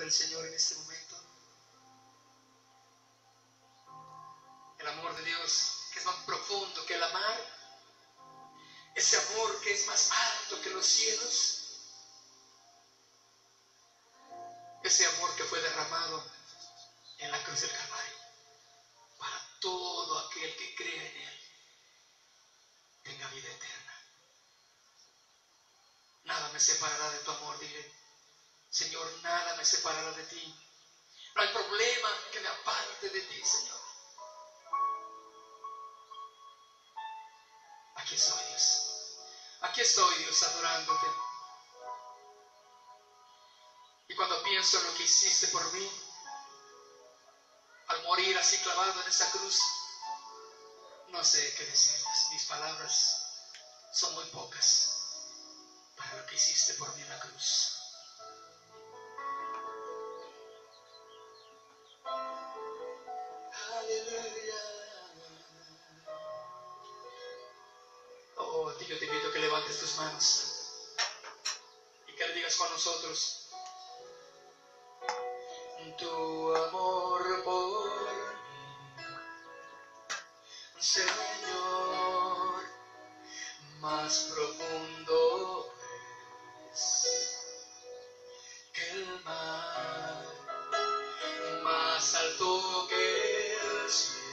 del Señor en este momento? El amor de Dios, que es más profundo que el mar. Ese amor que es más alto que los cielos. Ese amor que fue derramado en la cruz del Calvario. Para todo aquel que crea en Él, tenga vida eterna. Nada me separará de tu amor, dile. Señor, nada me separará de ti. No hay problema que me aparte de ti, Señor. Aquí estoy, Dios. Aquí estoy, Dios, adorándote. Y cuando pienso en lo que hiciste por mí, al morir así clavado en esa cruz, no sé qué decirles. Mis palabras son muy pocas para lo que hiciste por mí en la cruz. Oh, yo te invito a que levantes tus manos y que le digas con nosotros: tu amor por mí, Señor, más profundo es que el mar, más alto que el cielo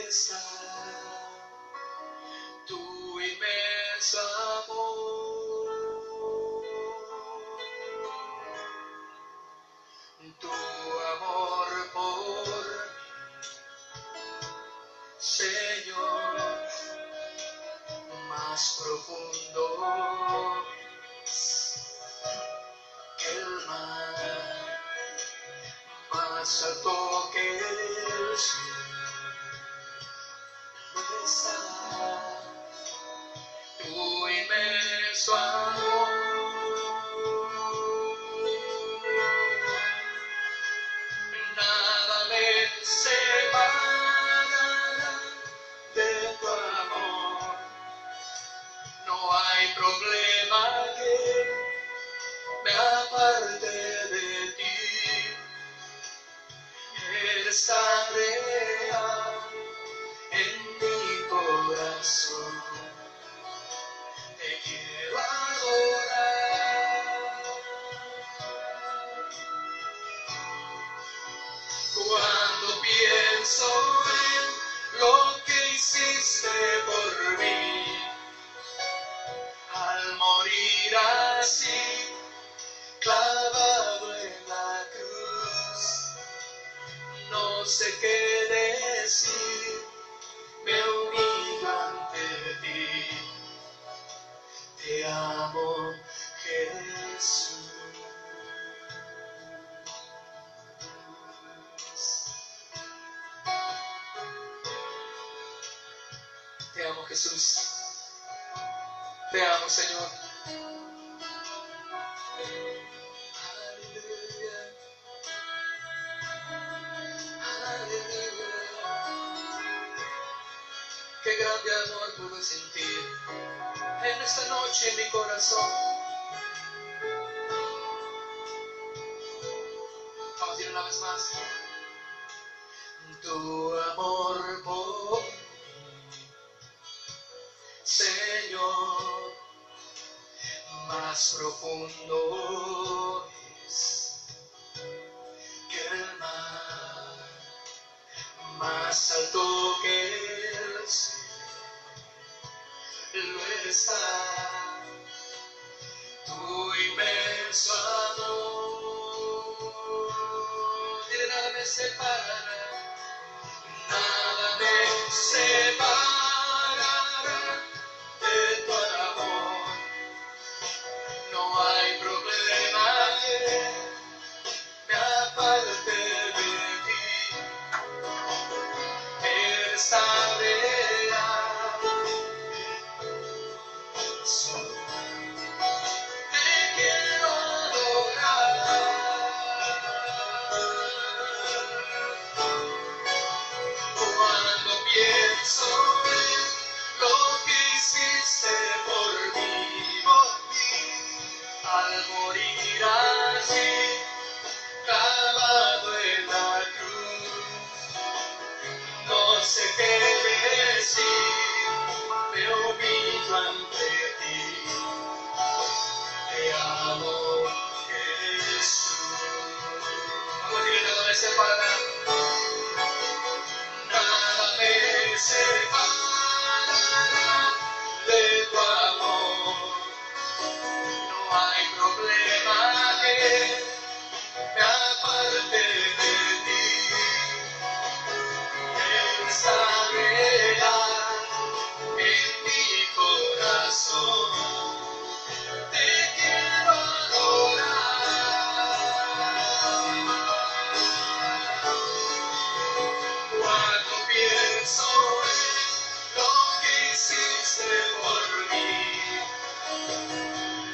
está. Tu inmenso amor, tu amor por mí, Señor, más profundo es que el mar, más alto que el cielo está. Tu inmenso amor, nada me separará de tu amor. No hay problema que me aparte de ti. Eres tan real en mi corazón. Te quiero adorar. Cuando pienso en lo que hiciste por mí, al morir así, clavado en la cruz, no sé qué decir, me humillo ante ti. Te amo, Jesús. Te amo, Jesús. Te amo, Señor. Aleluya. Aleluya. Qué grande amor pude sentir en esta noche en mi corazón. Vamos a decir una vez más. Tu amor por mí, Señor, más profundo es que el mar, más alto que el cielo está. Tu inmenso amor, dile: nada me separará, nada me separará de tu amor. No hay problema que me aparte de ti. Eres tan real. Te quiero adorar. Cuando pienso en lo que hiciste por mí, al morir así, clavado en la cruz. No sé qué decir, me humillo ante ti. Te amo, Jesús. Vamos a decirle todo ese para. Nada me separará de tu amor. No hay problema que me aparte de ti. Estará en mi corazón. Te quiero adorar. Cuando pienso en lo que hiciste por mí,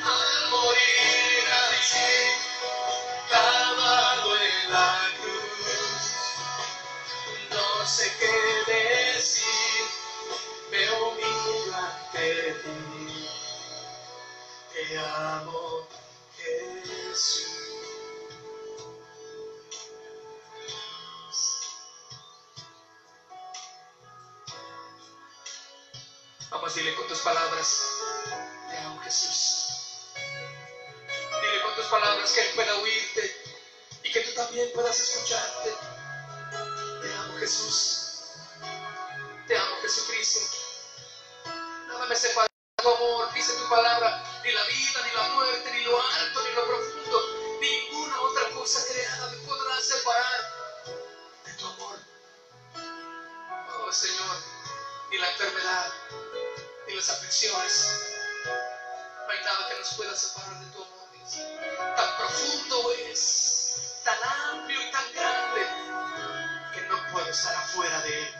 al morir así, clavado en la cruz, no sé qué decir, me humillo ante ti. Te amo, Jesús. Vamos a decirle con tus palabras, te amo, Jesús. Dile con tus palabras que Él pueda oírte y que tú también puedas escucharte. Te amo, Jesús. Te amo, Jesucristo. Nada me separa de tu amor, dice tu palabra. Ni la vida, ni la muerte, ni lo alto, ni lo profundo, ni ninguna otra cosa creada me podrá separar de tu amor. Oh, Señor, ni la enfermedad, ni las aflicciones. No hay nada que nos pueda separar de tu amor, Dios. Tan profundo es, tan amplio y tan grande, que no puedo estar afuera de Él.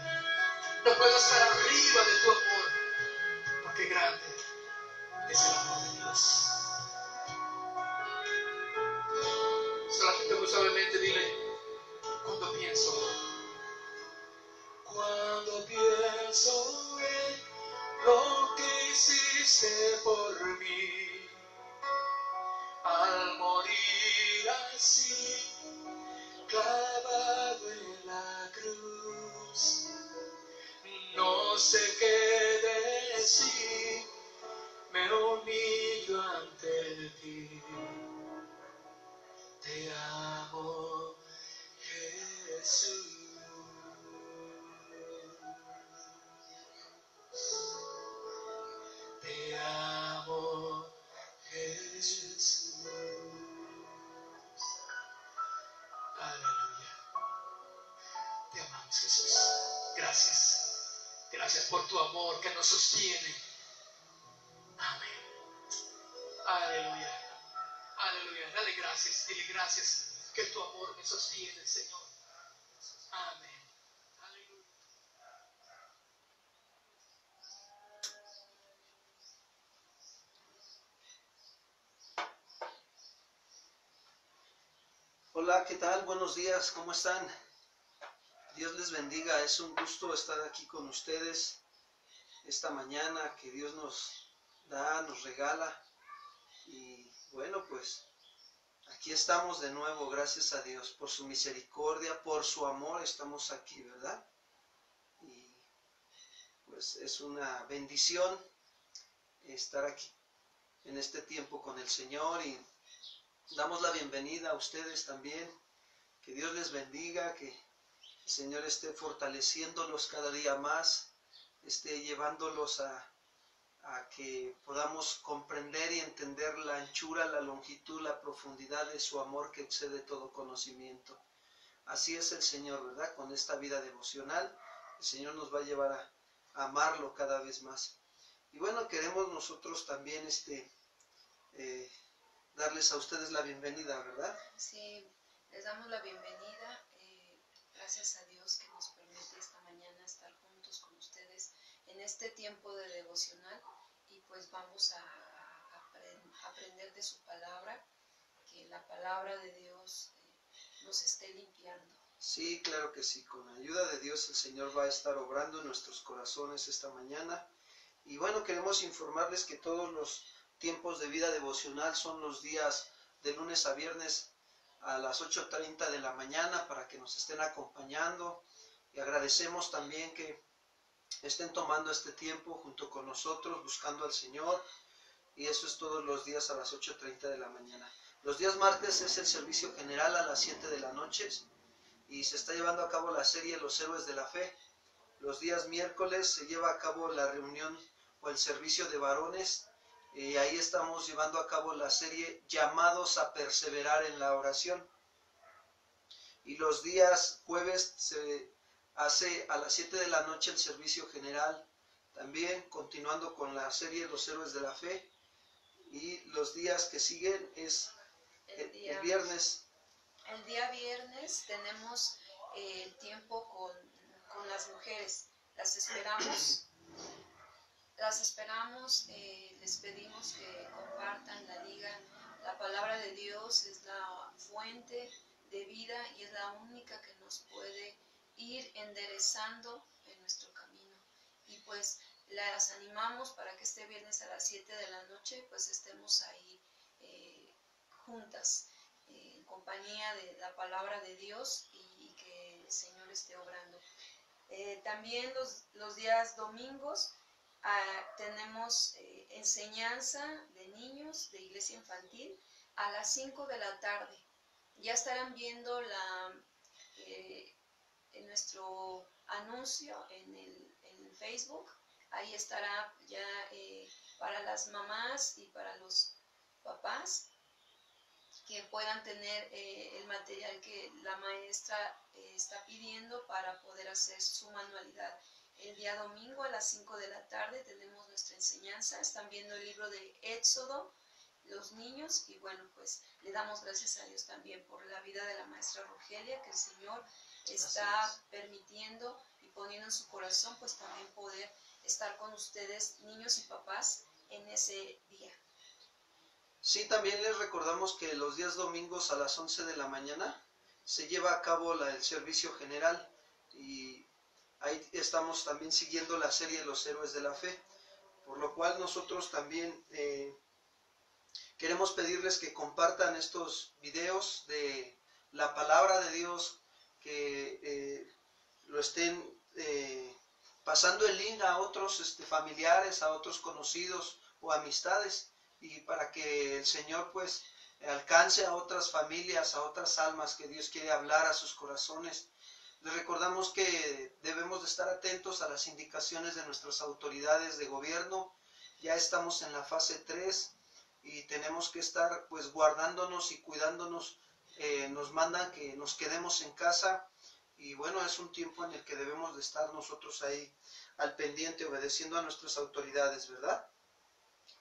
No puedo estar arriba de tu amor, porque grande es el amor de Dios. Solamente muy suavemente dile, cuando pienso en lo que hiciste por mí, al morir así, clavado en la cruz, no sé qué decir, me humillo ante ti. Te amo, Jesús. Te amo, Jesús. Aleluya. Te amamos, Jesús. Gracias. Gracias por tu amor que nos sostiene. Amén. Aleluya. Aleluya. Dale gracias. Dile gracias que tu amor me sostiene, Señor. Amén. Aleluya. Hola, ¿qué tal? Buenos días, ¿cómo están? Dios les bendiga, es un gusto estar aquí con ustedes esta mañana que Dios nos da, nos regala. Y bueno, pues aquí estamos de nuevo, gracias a Dios por su misericordia, por su amor, estamos aquí, ¿verdad? Y pues es una bendición estar aquí en este tiempo con el Señor y damos la bienvenida a ustedes también. Que Dios les bendiga, que el Señor esté fortaleciéndolos cada día más, esté llevándolos a que podamos comprender y entender la anchura, la longitud, la profundidad de su amor que excede todo conocimiento. Así es el Señor, ¿verdad? Con esta vida devocional, el Señor nos va a llevar a amarlo cada vez más. Y bueno, queremos nosotros también darles a ustedes la bienvenida, ¿verdad? Sí, les damos la bienvenida. Gracias a Dios que nos permite esta mañana estar juntos con ustedes en este tiempo de devocional y pues vamos a aprender de su palabra, que la palabra de Dios nos esté limpiando. Sí, claro que sí, con la ayuda de Dios el Señor va a estar obrando en nuestros corazones esta mañana. Y bueno, queremos informarles que todos los tiempos de vida devocional son los días de lunes a viernes a las 8:30 de la mañana para que nos estén acompañando. Y agradecemos también que estén tomando este tiempo junto con nosotros, buscando al Señor. Y eso es todos los días a las 8:30 de la mañana. Los días martes es el servicio general a las 7 de la noche y se está llevando a cabo la serie Los Héroes de la Fe. Los días miércoles se lleva a cabo la reunión o el servicio de varones. Ahí estamos llevando a cabo la serie Llamados a Perseverar en la Oración. Y los días jueves se hace a las 7 de la noche el servicio general, también continuando con la serie Los Héroes de la Fe. Y los días que siguen es el viernes. El día viernes tenemos el tiempo con las mujeres. Las esperamos. Les pedimos que compartan la liga. La palabra de Dios es la fuente de vida y es la única que nos puede ir enderezando en nuestro camino. Y pues las animamos para que este viernes a las 7 de la noche pues estemos ahí juntas, en compañía de la palabra de Dios y que el Señor esté obrando. También los días domingos tenemos enseñanza de niños de iglesia infantil a las 5 de la tarde. Ya estarán viendo en nuestro anuncio en Facebook. Ahí estará ya para las mamás y para los papás que puedan tener el material que la maestra está pidiendo para poder hacer su manualidad. El día domingo a las 5 de la tarde tenemos nuestra enseñanza. Están viendo el libro de Éxodo, los niños, y bueno, pues le damos gracias a Dios también por la vida de la maestra Rogelia, que el Señor está permitiendo y poniendo en su corazón, pues también poder estar con ustedes, niños y papás, en ese día. Sí, también les recordamos que los días domingos a las 11 de la mañana se lleva a cabo el servicio general y ahí estamos también siguiendo la serie Los Héroes de la Fe, por lo cual nosotros también queremos pedirles que compartan estos videos de la palabra de Dios, que lo estén pasando el link a otros familiares, a otros conocidos o amistades, y para que el Señor pues alcance a otras familias, a otras almas que Dios quiere hablar a sus corazones. Les recordamos que debemos de estar atentos a las indicaciones de nuestras autoridades de gobierno. Ya estamos en la fase 3 y tenemos que estar pues guardándonos y cuidándonos. Nos mandan que nos quedemos en casa y bueno, es un tiempo en el que debemos de estar nosotros ahí al pendiente, obedeciendo a nuestras autoridades, ¿verdad?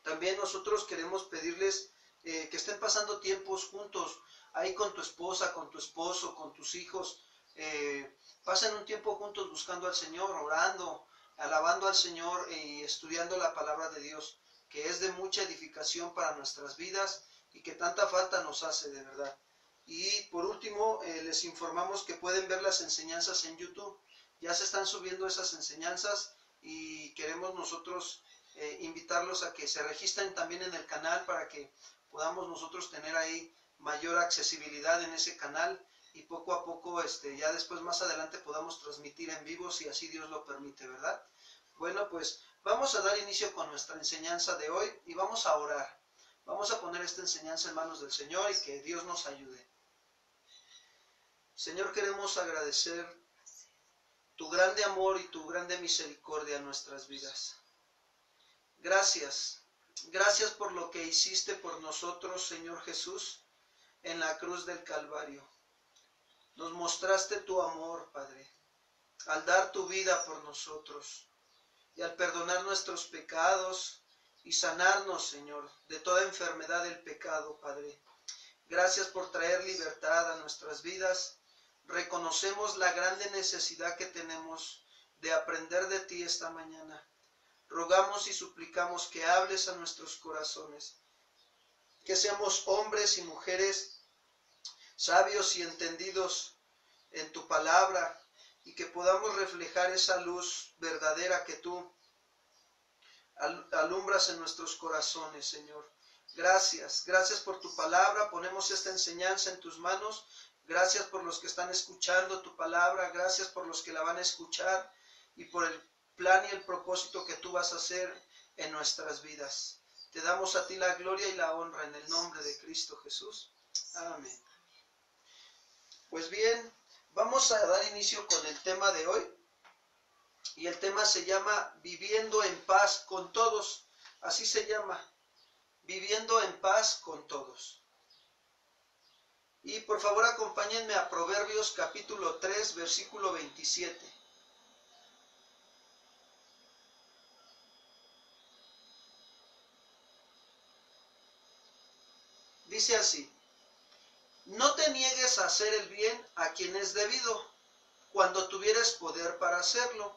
También nosotros queremos pedirles que estén pasando tiempos juntos, ahí con tu esposa, con tu esposo, con tus hijos. Pasen un tiempo juntos buscando al Señor, orando, alabando al Señor y estudiando la palabra de Dios, que es de mucha edificación para nuestras vidas y que tanta falta nos hace, de verdad. Y por último, les informamos que pueden ver las enseñanzas en YouTube. Ya se están subiendo esas enseñanzas y queremos nosotros invitarlos a que se registren también en el canal para que podamos nosotros tener ahí mayor accesibilidad en ese canal y poco a poco, ya después más adelante podamos transmitir en vivo si así Dios lo permite, ¿verdad? Bueno, pues vamos a dar inicio con nuestra enseñanza de hoy y vamos a orar. Vamos a poner esta enseñanza en manos del Señor y que Dios nos ayude. Señor, queremos agradecer tu grande amor y tu grande misericordia en nuestras vidas. Gracias. Gracias por lo que hiciste por nosotros, Señor Jesús, en la cruz del Calvario. Nos mostraste tu amor, Padre, al dar tu vida por nosotros y al perdonar nuestros pecados y sanarnos, Señor, de toda enfermedad del pecado, Padre. Gracias por traer libertad a nuestras vidas. Reconocemos la grande necesidad que tenemos de aprender de ti esta mañana. Rogamos y suplicamos que hables a nuestros corazones, que seamos hombres y mujeres sabios y entendidos en tu palabra y que podamos reflejar esa luz verdadera que tú alumbras en nuestros corazones, Señor. Gracias, gracias por tu palabra. Ponemos esta enseñanza en tus manos. Gracias por los que están escuchando tu palabra. Gracias por los que la van a escuchar y por el plan y el propósito que tú vas a hacer en nuestras vidas. Te damos a ti la gloria y la honra en el nombre de Cristo Jesús. Amén. Pues bien, vamos a dar inicio con el tema de hoy. Y el tema se llama Viviendo en paz con todos. Así se llama. Viviendo en paz con todos. Y por favor acompáñenme a Proverbios capítulo 3, versículo 27. Dice así: no te niegues a hacer el bien a quien es debido, cuando tuvieres poder para hacerlo.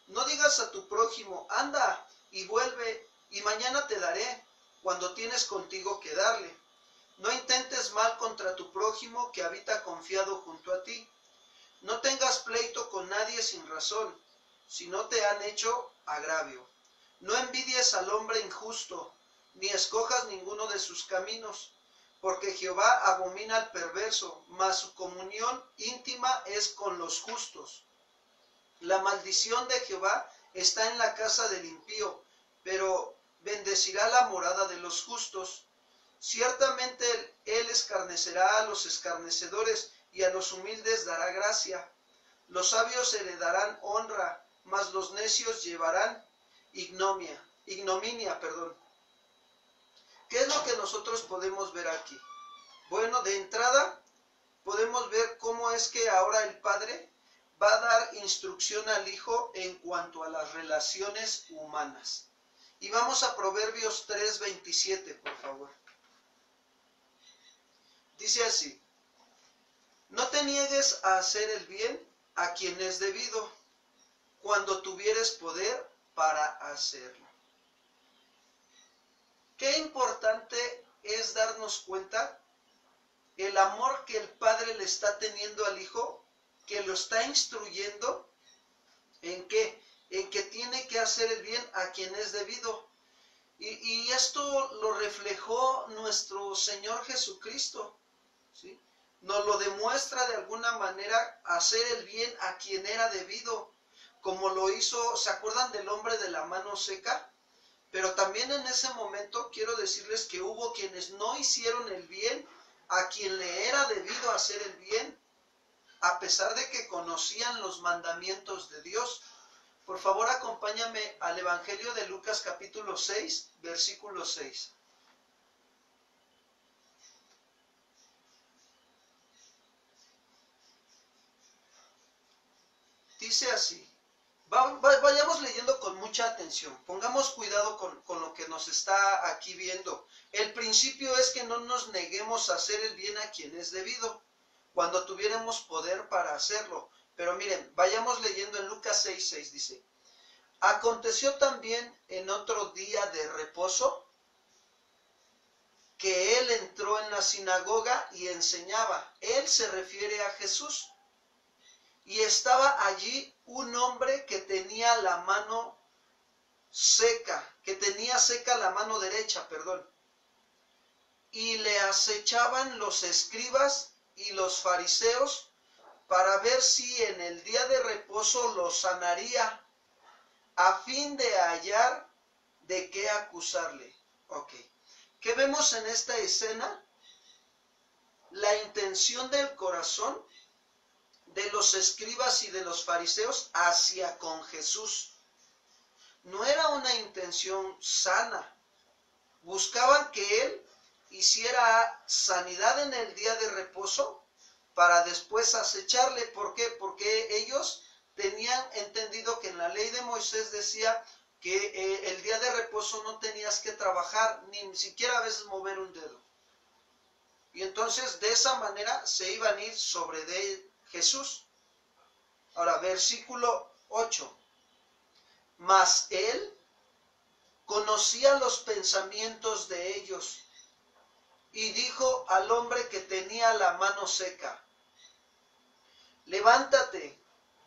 No digas a tu prójimo, anda y vuelve, y mañana te daré, cuando tienes contigo que darle. No intentes mal contra tu prójimo que habita confiado junto a ti. No tengas pleito con nadie sin razón, si no te han hecho agravio. No envidies al hombre injusto, ni escojas ninguno de sus caminos, porque Jehová abomina al perverso, mas su comunión íntima es con los justos. La maldición de Jehová está en la casa del impío, pero bendecirá la morada de los justos. Ciertamente él escarnecerá a los escarnecedores y a los humildes dará gracia. Los sabios heredarán honra, mas los necios llevarán ignominia. ¿Qué es lo que nosotros podemos ver aquí? Bueno, de entrada podemos ver cómo es que ahora el Padre va a dar instrucción al Hijo en cuanto a las relaciones humanas. Y vamos a Proverbios 3:27, por favor. Dice así: no te niegues a hacer el bien a quien es debido, cuando tuvieres poder para hacerlo. Qué importante es darnos cuenta el amor que el Padre le está teniendo al Hijo, que lo está instruyendo en qué, en que tiene que hacer el bien a quien es debido. Y esto lo reflejó nuestro Señor Jesucristo, ¿sí? Nos lo demuestra de alguna manera hacer el bien a quien era debido, como lo hizo, ¿se acuerdan del hombre de la mano seca? Pero también en ese momento quiero decirles que hubo quienes no hicieron el bien a quien le era debido hacer el bien, a pesar de que conocían los mandamientos de Dios. Por favor, acompáñame al Evangelio de Lucas capítulo 6, versículo 6. Dice así. Vayamos leyendo con mucha atención. Pongamos cuidado con lo que nos está aquí viendo. El principio es que no nos neguemos a hacer el bien a quien es debido, cuando tuviéramos poder para hacerlo. Pero miren, vayamos leyendo en Lucas 6:6, dice: aconteció también en otro día de reposo que él entró en la sinagoga y enseñaba. Él se refiere a Jesús. Y estaba allí un hombre que tenía la mano seca, que tenía seca la mano derecha, y le acechaban los escribas y los fariseos para ver si en el día de reposo lo sanaría, a fin de hallar de qué acusarle. Ok. ¿Qué vemos en esta escena? La intención del corazón de los escribas y de los fariseos hacia con Jesús. No era una intención sana. Buscaban que él hiciera sanidad en el día de reposo para después acecharle. ¿Por qué? Porque ellos tenían entendido que en la ley de Moisés decía que el día de reposo no tenías que trabajar, ni siquiera a veces mover un dedo. Y entonces de esa manera se iban a ir sobre de Jesús. Ahora, versículo 8. Mas él conocía los pensamientos de ellos y dijo al hombre que tenía la mano seca: levántate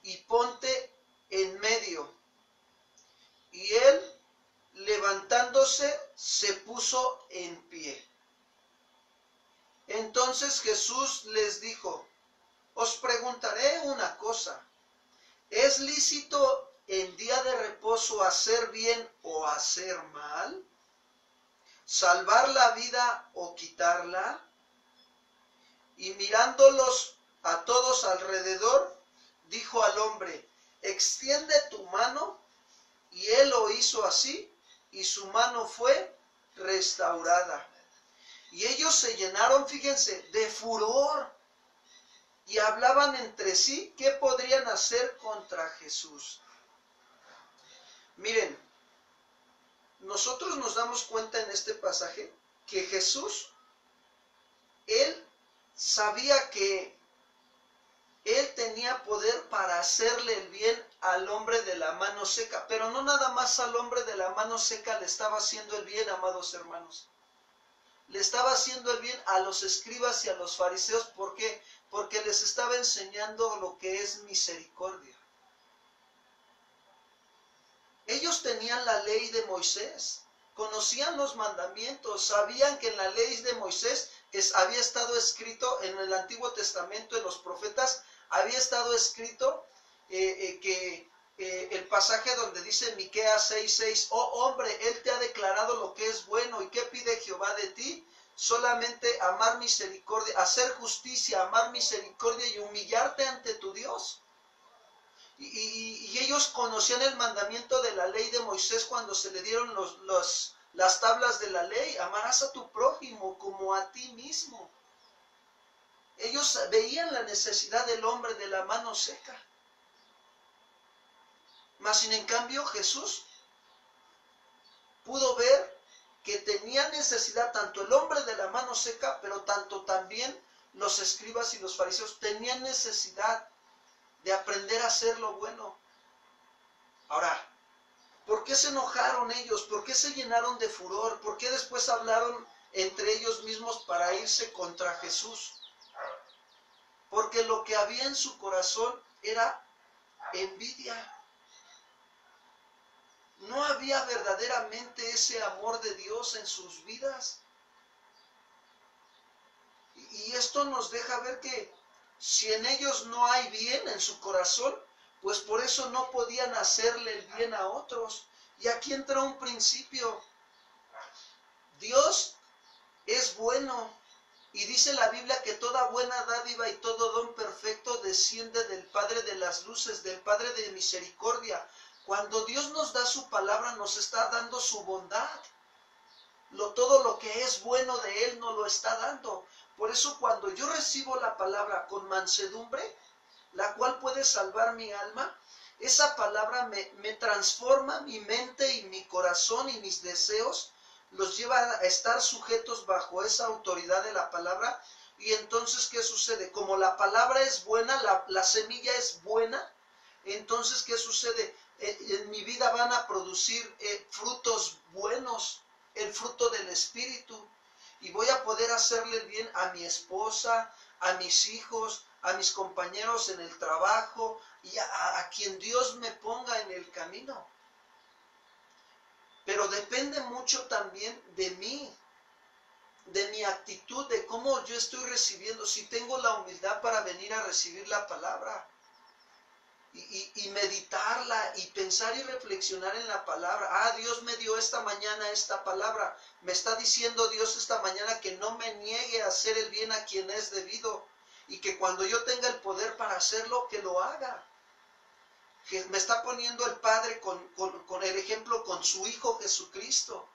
y ponte en medio. Y él levantándose, se puso en pie. Entonces Jesús les dijo: os preguntaré una cosa. ¿Es lícito en día de reposo hacer bien o hacer mal? ¿Salvar la vida o quitarla? Y mirándolos a todos alrededor, dijo al hombre: extiende tu mano. Y él lo hizo así, y su mano fue restaurada. Y ellos se llenaron, fíjense, de furor, y hablaban entre sí qué podrían hacer contra Jesús. Miren, nosotros nos damos cuenta en este pasaje que Jesús, él sabía que él tenía poder para hacerle el bien al hombre de la mano seca, pero no nada más al hombre de la mano seca le estaba haciendo el bien, amados hermanos. Le estaba haciendo el bien a los escribas y a los fariseos. ¿Por qué? Porque les estaba enseñando lo que es misericordia. Ellos tenían la ley de Moisés, conocían los mandamientos, sabían que en la ley de Moisés había estado escrito en el Antiguo Testamento, en los profetas, había estado escrito que el pasaje donde dice Miqueas 6:6, oh hombre, él te ha declarado lo que es bueno. ¿Y qué pide Jehová de ti? Solamente amar misericordia, hacer justicia, amar misericordia y humillarte ante tu Dios. Y ellos conocían el mandamiento de la ley de Moisés cuando se le dieron las tablas de la ley. Amarás a tu prójimo como a ti mismo. Ellos veían la necesidad del hombre de la mano seca. Mas sin en cambio Jesús pudo ver que tenía necesidad tanto el hombre de la mano seca, pero tanto también los escribas y los fariseos tenían necesidad de aprender a hacer lo bueno. Ahora, ¿por qué se enojaron ellos? ¿Por qué se llenaron de furor? ¿Por qué después hablaron entre ellos mismos para irse contra Jesús? Porque lo que había en su corazón era envidia. No había verdaderamente ese amor de Dios en sus vidas. Y esto nos deja ver que si en ellos no hay bien en su corazón, pues por eso no podían hacerle el bien a otros. Y aquí entra un principio. Dios es bueno. Y dice la Biblia que toda buena dádiva y todo don perfecto desciende del Padre de las luces, del Padre de misericordia. Cuando Dios nos da su palabra, nos está dando su bondad. Todo lo que es bueno de Él nos lo está dando. Por eso cuando yo recibo la palabra con mansedumbre, la cual puede salvar mi alma, esa palabra me transforma mi mente y mi corazón y mis deseos, los lleva a estar sujetos bajo esa autoridad de la palabra. Y entonces, ¿qué sucede? Como la palabra es buena, la semilla es buena, entonces, ¿qué sucede? En mi vida van a producir frutos buenos, el fruto del Espíritu, y voy a poder hacerle el bien a mi esposa, a mis hijos, a mis compañeros en el trabajo y a quien Dios me ponga en el camino. Pero depende mucho también de mí, de mi actitud, de cómo yo estoy recibiendo, si tengo la humildad para venir a recibir la palabra. Y meditarla y pensar y reflexionar en la palabra. Ah, Dios me dio esta mañana esta palabra. Me está diciendo Dios esta mañana que no me niegue a hacer el bien a quien es debido. Y que cuando yo tenga el poder para hacerlo, que lo haga. Que me está poniendo el Padre con el ejemplo con su Hijo Jesucristo.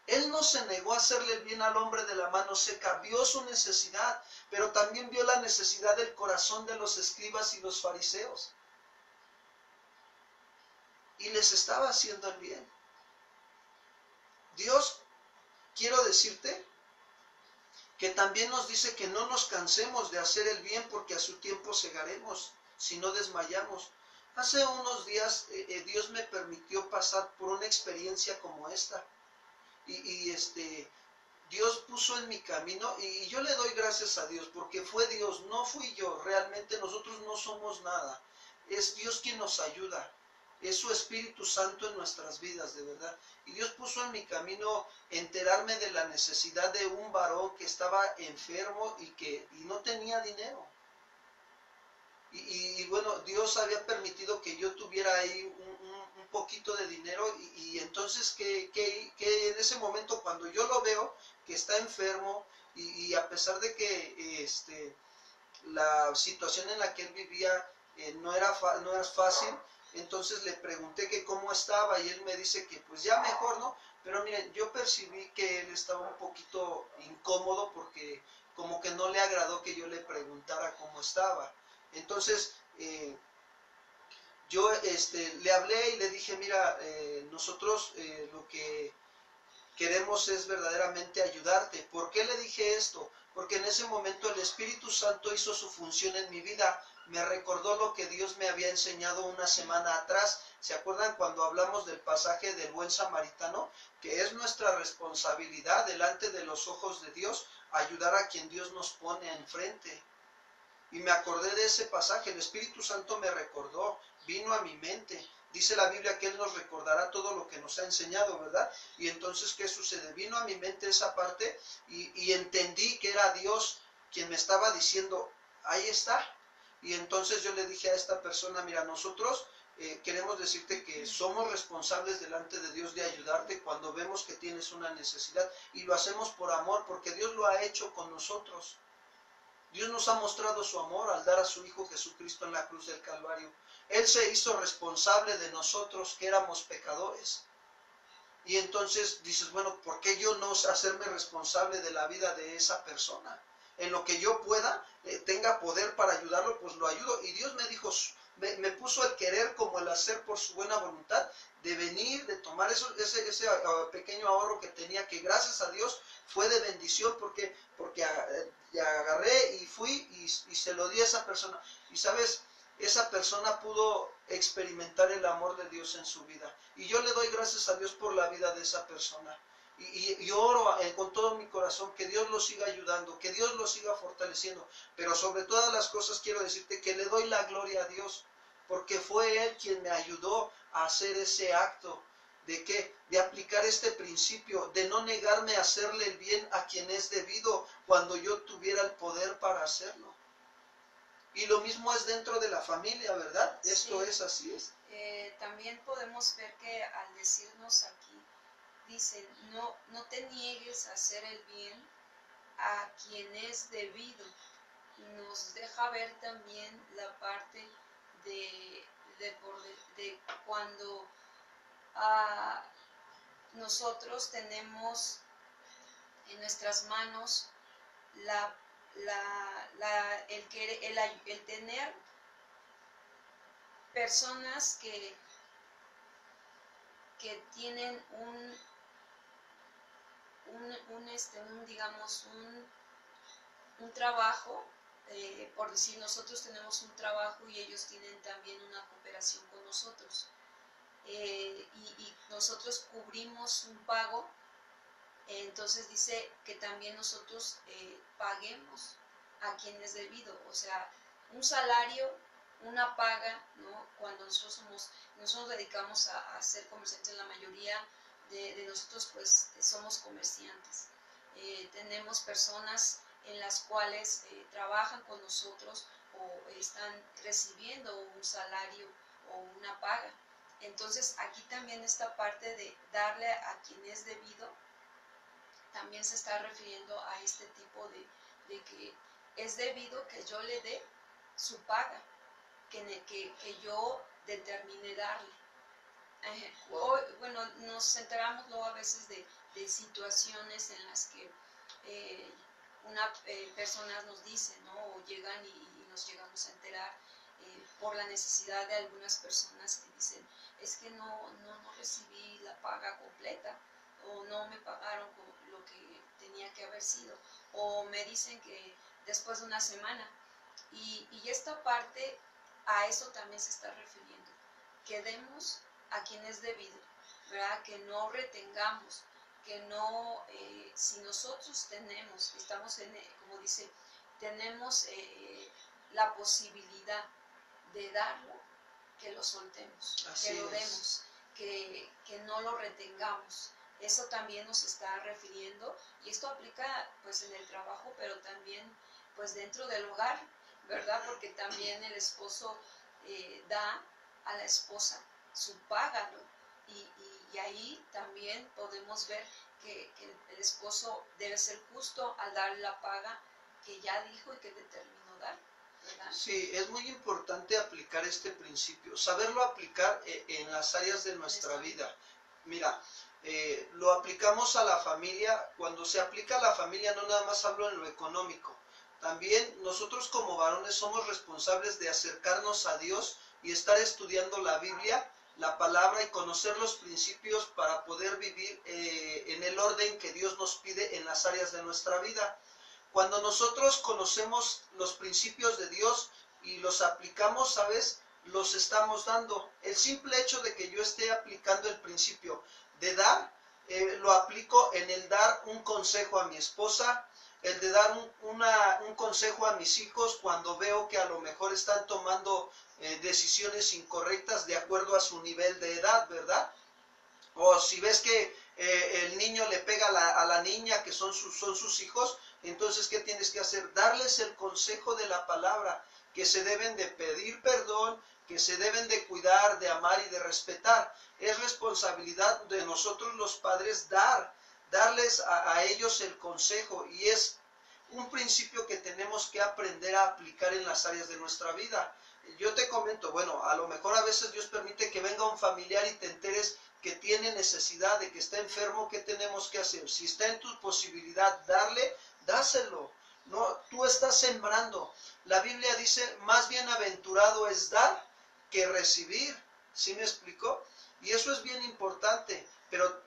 Él no se negó a hacerle el bien al hombre de la mano seca. Vio su necesidad, pero también vio la necesidad del corazón de los escribas y los fariseos. Y les estaba haciendo el bien. Dios, quiero decirte, que también nos dice que no nos cansemos de hacer el bien porque a su tiempo segaremos, si no desmayamos. Hace unos días Dios me permitió pasar por una experiencia como esta. Dios puso en mi camino y yo le doy gracias a Dios porque fue Dios, no fui yo. Realmente nosotros no somos nada. Es Dios quien nos ayuda. Es su Espíritu Santo en nuestras vidas, de verdad. Y Dios puso en mi camino enterarme de la necesidad de un varón que estaba enfermo y no tenía dinero. Y bueno, Dios había permitido que yo tuviera ahí un poquito de dinero y entonces que en ese momento cuando yo lo veo que está enfermo y a pesar de que la situación en la que él vivía no era fácil, entonces le pregunté que cómo estaba y él me dice que pues ya mejor, ¿no? Pero miren, yo percibí que él estaba un poquito incómodo porque como que no le agradó que yo le preguntara cómo estaba. Entonces, yo le hablé y le dije, mira, nosotros lo que queremos es verdaderamente ayudarte. ¿Por qué le dije esto? Porque en ese momento el Espíritu Santo hizo su función en mi vida. Me recordó lo que Dios me había enseñado una semana atrás. ¿Se acuerdan cuando hablamos del pasaje del buen samaritano? Que es nuestra responsabilidad delante de los ojos de Dios ayudar a quien Dios nos pone enfrente. Y me acordé de ese pasaje, el Espíritu Santo me recordó, vino a mi mente. Dice la Biblia que Él nos recordará todo lo que nos ha enseñado, ¿verdad? Y entonces, ¿qué sucede? Vino a mi mente esa parte y entendí que era Dios quien me estaba diciendo, ahí está. Y entonces yo le dije a esta persona, mira, nosotros queremos decirte que somos responsables delante de Dios de ayudarte cuando vemos que tienes una necesidad. Y lo hacemos por amor, porque Dios lo ha hecho con nosotros. Dios nos ha mostrado su amor al dar a su Hijo Jesucristo en la cruz del Calvario. Él se hizo responsable de nosotros que éramos pecadores. Y entonces dices, bueno, ¿por qué yo no hacerme responsable de la vida de esa persona? En lo que yo pueda, tenga poder para ayudarlo, pues lo ayudo. Y Dios me dijo, me puso el querer como el hacer por su buena voluntad, de venir, de tomar ese pequeño ahorro que tenía, que gracias a Dios fue de bendición, porque agarré y fui y se lo di a esa persona. Y sabes, esa persona pudo experimentar el amor de Dios en su vida. Y yo le doy gracias a Dios por la vida de esa persona. Y oro con todo mi corazón que Dios lo siga ayudando, que Dios lo siga fortaleciendo. Pero sobre todas las cosas quiero decirte que le doy la gloria a Dios, porque fue Él quien me ayudó a hacer ese acto. ¿De qué? De aplicar este principio, de no negarme a hacerle el bien a quien es debido cuando yo tuviera el poder para hacerlo. Y lo mismo es dentro de la familia, ¿verdad? Sí. Esto es así es. También podemos ver que al decirnos aquí, dice, no te niegues a hacer el bien a quien es debido. Nos deja ver también la parte de cuando nosotros tenemos en nuestras manos el tener personas que tienen un trabajo, por decir, nosotros tenemos un trabajo y ellos tienen también una cooperación con nosotros, y nosotros cubrimos un pago. Entonces dice que también nosotros paguemos a quien es debido, o sea, un salario, una paga, ¿no? Cuando nosotros nos dedicamos a ser comerciantes, la mayoría de nosotros pues somos comerciantes. Tenemos personas en las cuales trabajan con nosotros o están recibiendo un salario o una paga. Entonces aquí también esta parte de darle a quien es debido también se está refiriendo a este tipo de que es debido que yo le dé su paga, que yo determine darle. Bueno, nos enteramos luego a veces de situaciones en las que personas nos dicen, ¿no? O llegan y nos llegamos a enterar por la necesidad de algunas personas que dicen, es que no recibí la paga completa, o no me pagaron lo que tenía que haber sido, o me dicen que después de una semana. Y esta parte, a eso también se está refiriendo, que demos a quien es debido, ¿verdad? Que no retengamos, que no, si nosotros estamos como dice, tenemos la posibilidad de darlo, que lo soltemos, Así que lo es. demos, que no lo retengamos. Eso también nos está refiriendo, y esto aplica pues en el trabajo, pero también pues dentro del hogar, ¿verdad? Porque también el esposo da a la esposa su paga, ¿no? Y ahí también podemos ver que el esposo debe ser justo al dar la paga que ya dijo y que determinó dar, ¿verdad? Sí, es muy importante aplicar este principio, saberlo aplicar en las áreas de nuestra vida. Mira, lo aplicamos a la familia. Cuando se aplica a la familia, no nada más hablo en lo económico, también nosotros como varones somos responsables de acercarnos a Dios y estar estudiando la Biblia, la palabra, y conocer los principios para poder vivir en el orden que Dios nos pide en las áreas de nuestra vida. Cuando nosotros conocemos los principios de Dios y los aplicamos, ¿sabes? Los estamos dando. El simple hecho de que yo esté aplicando el principio de dar, lo aplico en el dar un consejo a mi esposa, el de dar un consejo a mis hijos cuando veo que a lo mejor están tomando decisiones incorrectas de acuerdo a su nivel de edad, ¿verdad? O si ves que el niño le pega a la niña, que son sus hijos, entonces ¿qué tienes que hacer? Darles el consejo de la palabra, que se deben de pedir perdón, que se deben de cuidar, de amar y de respetar. Es responsabilidad de nosotros los padres darles a ellos el consejo, y es un principio que tenemos que aprender a aplicar en las áreas de nuestra vida. Yo te comento, bueno, a lo mejor a veces Dios permite que venga un familiar y te enteres que tiene necesidad, de que está enfermo. ¿Qué tenemos que hacer? Si está en tu posibilidad darle, dáselo. No, tú estás sembrando. La Biblia dice, más bienaventurado es dar que recibir. ¿Sí me explicó? Y eso es bien importante. Pero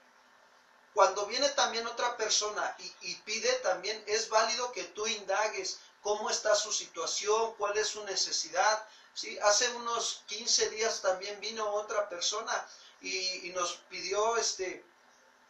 cuando viene también otra persona y pide, también es válido que tú indagues cómo está su situación, cuál es su necesidad. ¿Sí? Hace unos 15 días también vino otra persona y nos pidió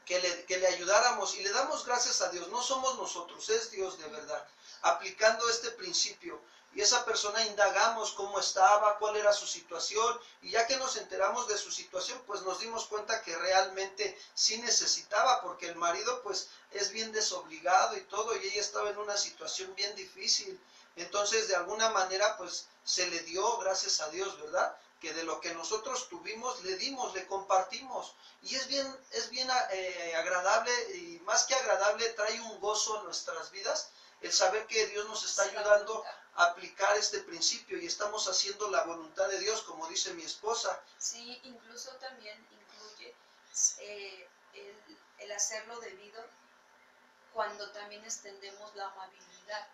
que le ayudáramos, y le damos gracias a Dios. No somos nosotros, es Dios de verdad, aplicando este principio. Y esa persona indagamos cómo estaba, cuál era su situación, y ya que nos enteramos de su situación, pues nos dimos cuenta que realmente sí necesitaba, porque el marido pues es bien desobligado y todo, y ella estaba en una situación bien difícil. Entonces de alguna manera pues se le dio, gracias a Dios, ¿verdad? Que de lo que nosotros tuvimos le dimos, le compartimos, y es bien agradable, y más que agradable trae un gozo a nuestras vidas el saber que Dios nos está ayudando a aplicar este principio y estamos haciendo la voluntad de Dios, como dice mi esposa. Sí, incluso también incluye el hacerlo debido cuando también extendemos la amabilidad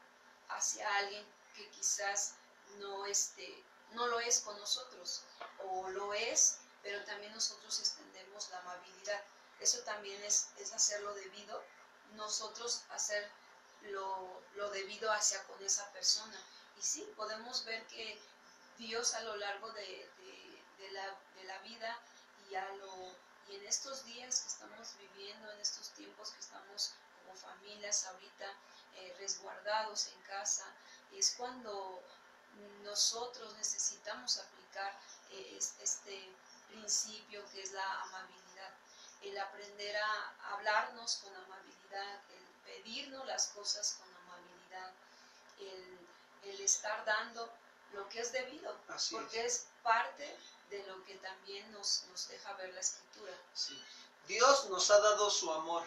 hacia alguien que quizás no lo es con nosotros, o lo es, pero también nosotros extendemos la amabilidad. Eso también es hacerlo debido, nosotros hacer lo debido hacia con esa persona. Y sí, podemos ver que Dios a lo largo de la vida y en estos días que estamos viviendo, en estos tiempos que estamos como familias ahorita resguardados en casa, es cuando nosotros necesitamos aplicar este principio que es la amabilidad, el aprender a hablarnos con amabilidad, el pedirnos las cosas con amabilidad, el estar dando lo que es debido, Así porque es parte de lo que también nos deja ver la Escritura. Sí. Dios nos ha dado su amor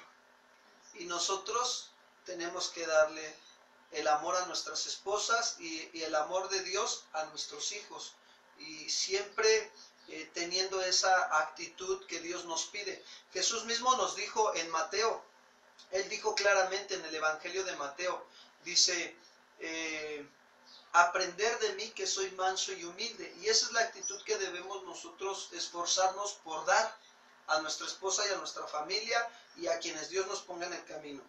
y nosotros tenemos que darle el amor a nuestras esposas y el amor de Dios a nuestros hijos, y siempre teniendo esa actitud que Dios nos pide. Jesús mismo nos dijo en Mateo, Él dijo claramente en el Evangelio de Mateo, dice, aprender de mí que soy manso y humilde, y esa es la actitud que debemos nosotros esforzarnos por dar a nuestra esposa y a nuestra familia y a quienes Dios nos ponga en el camino.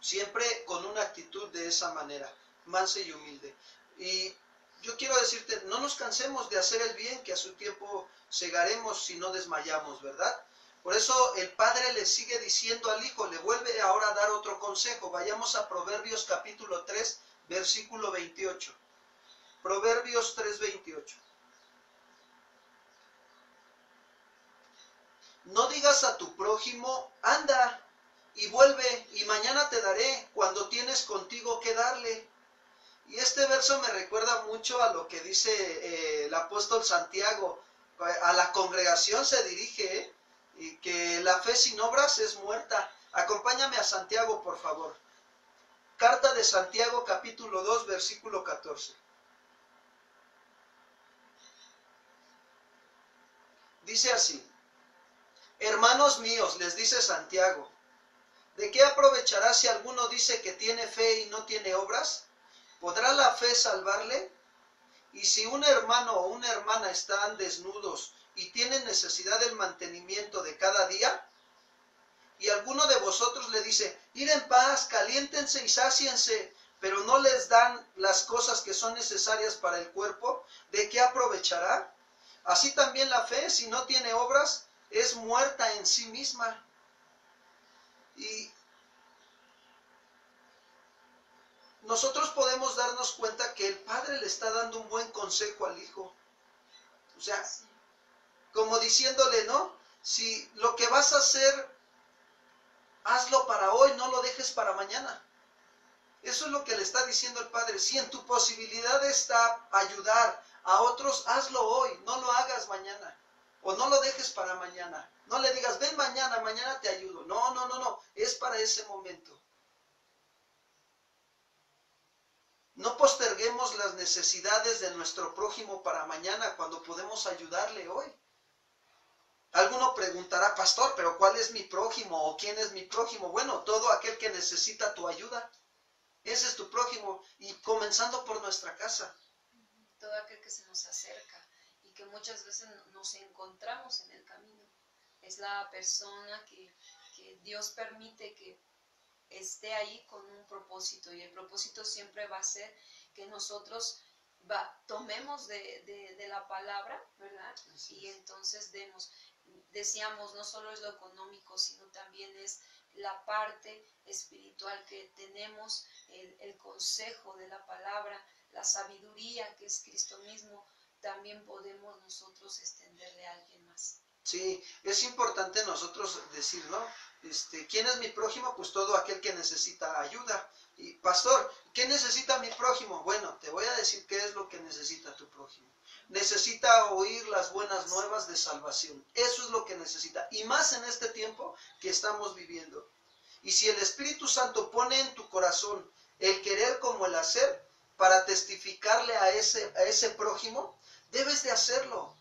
Siempre con una actitud de esa manera, mansa y humilde. Y yo quiero decirte, no nos cansemos de hacer el bien, que a su tiempo segaremos si no desmayamos, ¿verdad? Por eso el padre le sigue diciendo al hijo, le vuelve ahora a dar otro consejo. Vayamos a Proverbios capítulo 3, versículo 28. Proverbios 3, 28. No digas a tu prójimo, anda y vuelve, y mañana te daré, cuando tienes contigo que darle. Y este verso me recuerda mucho a lo que dice el apóstol Santiago. A la congregación se dirige, y que la fe sin obras es muerta. Acompáñame a Santiago, por favor. Carta de Santiago, capítulo 2, versículo 14. Dice así: hermanos míos, les dice Santiago, ¿de qué aprovechará si alguno dice que tiene fe y no tiene obras? ¿Podrá la fe salvarle? Y si un hermano o una hermana están desnudos y tienen necesidad del mantenimiento de cada día, y alguno de vosotros le dice, id en paz, caliéntense y sáciense, pero no les dan las cosas que son necesarias para el cuerpo, ¿de qué aprovechará? Así también la fe, si no tiene obras, es muerta en sí misma. Y nosotros podemos darnos cuenta que el padre le está dando un buen consejo al hijo. O sea, como diciéndole, ¿no? Si lo que vas a hacer, hazlo para hoy, no lo dejes para mañana. Eso es lo que le está diciendo el padre. Si en tu posibilidad está ayudar a otros, hazlo hoy, no lo hagas mañana. O no lo dejes para mañana. No le digas, ven mañana, mañana te ayudo. No, no, no, no. Es para ese momento. No posterguemos las necesidades de nuestro prójimo para mañana cuando podemos ayudarle hoy. Alguno preguntará, pastor, pero ¿cuál es mi prójimo? ¿O quién es mi prójimo? Bueno, todo aquel que necesita tu ayuda. Ese es tu prójimo. Y comenzando por nuestra casa. Todo aquel que se nos acerca y que muchas veces nos encontramos en el camino. Es la persona que Dios permite que esté ahí con un propósito, y el propósito siempre va a ser que nosotros tomemos de la palabra, ¿verdad? Y entonces decíamos, no solo es lo económico, sino también es la parte espiritual que tenemos, el consejo de la palabra, la sabiduría que es Cristo mismo, también podemos nosotros extenderle a alguien más. Sí, es importante nosotros decir, ¿no? ¿Quién es mi prójimo? Pues todo aquel que necesita ayuda. Y pastor, ¿qué necesita mi prójimo? Bueno, te voy a decir qué es lo que necesita tu prójimo. Necesita oír las buenas nuevas de salvación. Eso es lo que necesita. Y más en este tiempo que estamos viviendo. Y si el Espíritu Santo pone en tu corazón el querer como el hacer para testificarle a ese prójimo, debes de hacerlo.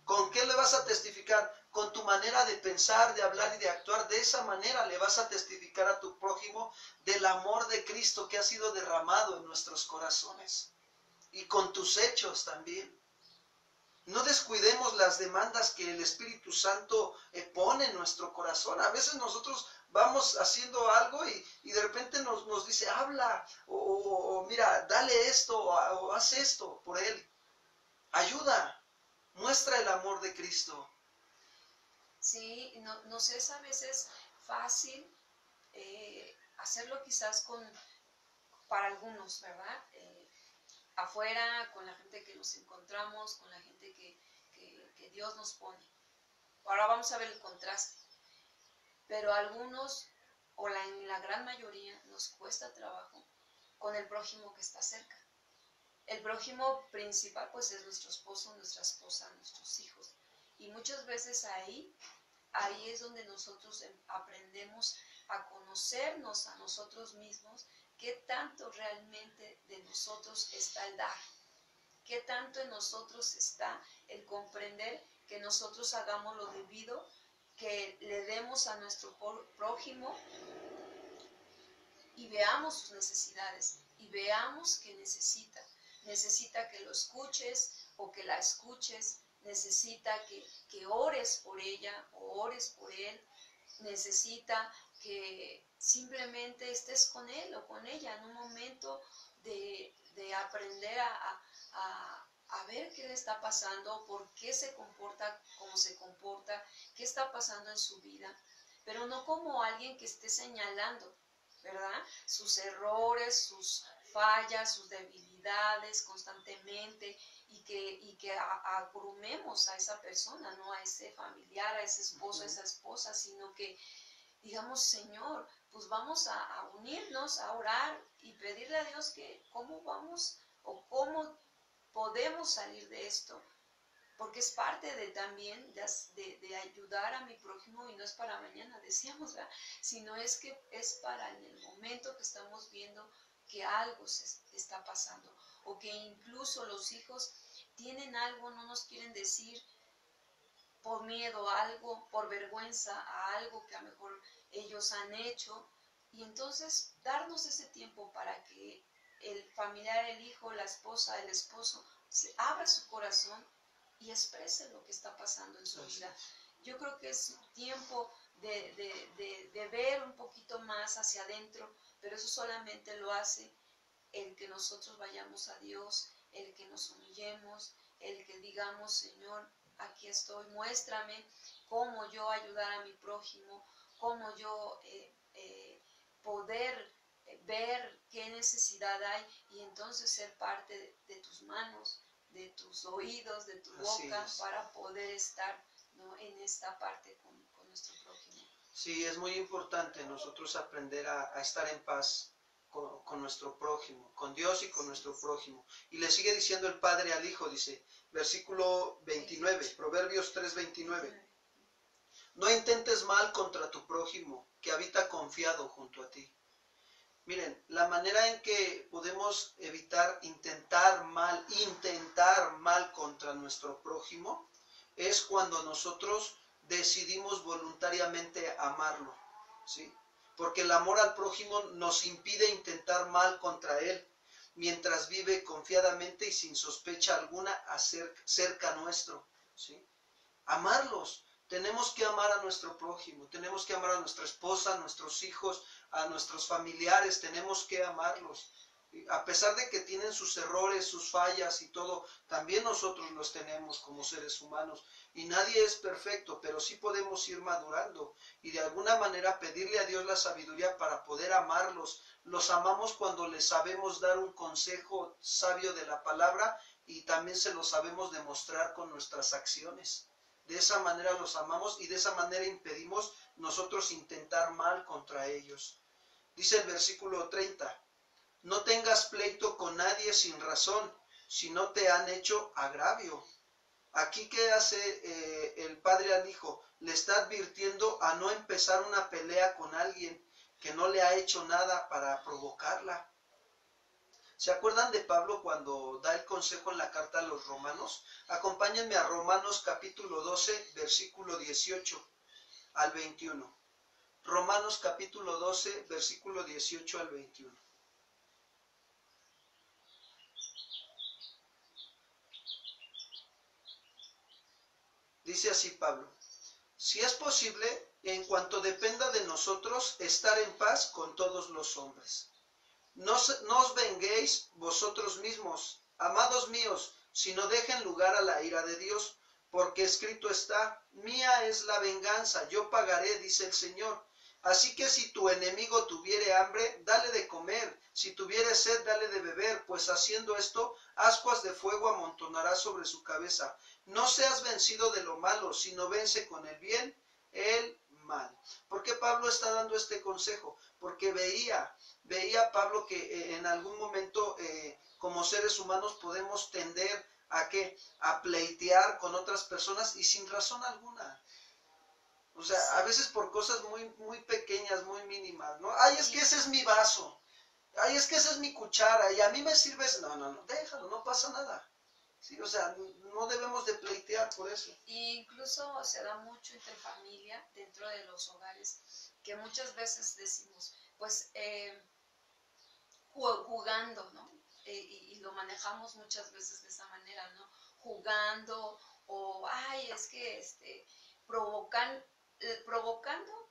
¿Con qué le vas a testificar? Con tu manera de pensar, de hablar y de actuar. De esa manera le vas a testificar a tu prójimo del amor de Cristo que ha sido derramado en nuestros corazones. Y con tus hechos también. No descuidemos las demandas que el Espíritu Santo pone en nuestro corazón. A veces nosotros vamos haciendo algo y de repente nos dice, habla, o mira, dale esto, o haz esto por él. Ayuda. Muestra el amor de Cristo. Sí, nos es a veces fácil hacerlo quizás para algunos, ¿verdad? Afuera, con la gente que nos encontramos, con la gente que Dios nos pone. Ahora vamos a ver el contraste. Pero a algunos, o en la gran mayoría, nos cuesta trabajo con el prójimo que está cerca. El prójimo principal pues es nuestro esposo, nuestra esposa, nuestros hijos. Y muchas veces ahí es donde nosotros aprendemos a conocernos a nosotros mismos, qué tanto realmente de nosotros está el dar, qué tanto en nosotros está el comprender que nosotros hagamos lo debido, que le demos a nuestro prójimo y veamos sus necesidades y veamos qué necesita. Necesita que lo escuches o que la escuches, necesita que ores por ella o ores por él, necesita que simplemente estés con él o con ella en un momento de aprender a ver qué le está pasando, por qué se comporta como se comporta, qué está pasando en su vida, pero no como alguien que esté señalando, ¿verdad? Sus errores, sus fallas, sus debilidades constantemente y que abrumemos a esa persona, no a ese familiar, a ese esposo, a esa esposa, sino que digamos, Señor, pues vamos a unirnos, a orar y pedirle a Dios que cómo vamos o cómo podemos salir de esto, porque es parte de también de ayudar a mi prójimo y no es para mañana, decíamos, ¿verdad? Sino es que es para en el momento que estamos viendo que algo se está pasando o que incluso los hijos tienen algo, no nos quieren decir por miedo a algo, por vergüenza a algo que a lo mejor ellos han hecho, y entonces darnos ese tiempo para que el familiar, el hijo, la esposa, el esposo, se abra su corazón y exprese lo que está pasando en su vida. Yo creo que es tiempo de ver un poquito más hacia adentro, pero eso solamente lo hace el que nosotros vayamos a Dios, el que nos humillemos, el que digamos, Señor, aquí estoy, muéstrame cómo yo ayudar a mi prójimo, cómo yo poder ver qué necesidad hay y entonces ser parte de tus manos, de tus oídos, de tu boca, para poder estar, ¿no?, en esta parte con nuestro prójimo. Sí, es muy importante nosotros aprender a estar en paz con nuestro prójimo, con Dios y con nuestro prójimo. Y le sigue diciendo el Padre al Hijo, dice, versículo 29, Proverbios 3:29. No intentes mal contra tu prójimo, que habita confiado junto a ti. Miren, la manera en que podemos evitar intentar mal contra nuestro prójimo es cuando nosotros decidimos voluntariamente amarlo, ¿sí? Porque el amor al prójimo nos impide intentar mal contra él, mientras vive confiadamente y sin sospecha alguna cerca nuestro, ¿sí? Amarlos. Tenemos que amar a nuestro prójimo, tenemos que amar a nuestra esposa, a nuestros hijos, a nuestros familiares, tenemos que amarlos. A pesar de que tienen sus errores, sus fallas y todo, también nosotros los tenemos como seres humanos. Y nadie es perfecto, pero sí podemos ir madurando y de alguna manera pedirle a Dios la sabiduría para poder amarlos. Los amamos cuando les sabemos dar un consejo sabio de la palabra y también se lo sabemos demostrar con nuestras acciones. De esa manera los amamos y de esa manera impedimos nosotros intentar mal contra ellos. Dice el versículo 30, no tengas pleito con nadie sin razón, si no te han hecho agravio. Aquí, ¿qué hace el padre al hijo? Le está advirtiendo a no empezar una pelea con alguien que no le ha hecho nada para provocarla. ¿Se acuerdan de Pablo cuando da el consejo en la carta a los romanos? Acompáñenme a Romanos capítulo 12, versículo 18 al 21. Romanos capítulo 12, versículo 18 al 21. Dice así Pablo, si es posible, en cuanto dependa de nosotros, estar en paz con todos los hombres. No os venguéis vosotros mismos, amados míos, sino dejen lugar a la ira de Dios, porque escrito está, mía es la venganza, yo pagaré, dice el Señor. Así que si tu enemigo tuviere hambre, dale de comer, si tuviere sed, dale de beber, pues haciendo esto, ascuas de fuego amontonará sobre su cabeza. No seas vencido de lo malo, sino vence con el bien el mal. ¿Por qué Pablo está dando este consejo? Porque veía Pablo que en algún momento como seres humanos podemos tender a pleitear con otras personas y sin razón alguna. O sea, a veces por cosas muy pequeñas, muy mínimas, ¿no? Ay, es que ese es mi vaso. Ay, es que esa es mi cuchara y a mí me sirves. No, déjalo, no pasa nada. Sí, o sea, no debemos de pleitear por eso. Y incluso se da mucho entre familia, dentro de los hogares, que muchas veces decimos, pues jugando, ¿no? Y lo manejamos muchas veces de esa manera, ¿no? Jugando o, ay, es que provocando,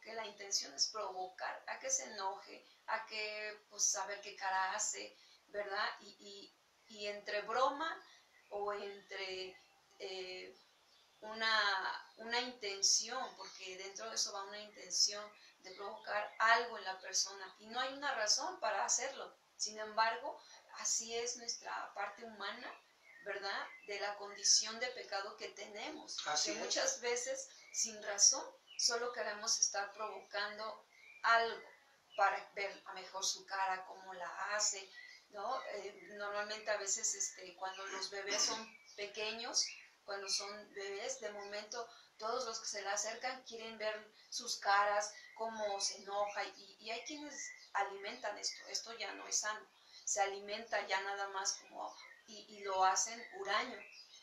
que la intención es provocar, a que se enoje, a que, pues, saber qué cara hace, ¿verdad? Y entre broma o entre una intención, porque dentro de eso va una intención de provocar algo en la persona y no hay una razón para hacerlo. Sin embargo, así es nuestra parte humana, ¿verdad? De la condición de pecado que tenemos. Así que es. muchas veces, sin razón, solo queremos estar provocando algo para ver a mejor su cara, cómo la hace, ¿no? Normalmente a veces cuando los bebés son pequeños, cuando son bebés, de momento todos los que se le acercan quieren ver sus caras, cómo se enoja, y hay quienes alimentan esto ya no es sano, se alimenta ya nada más como, y lo hacen huraño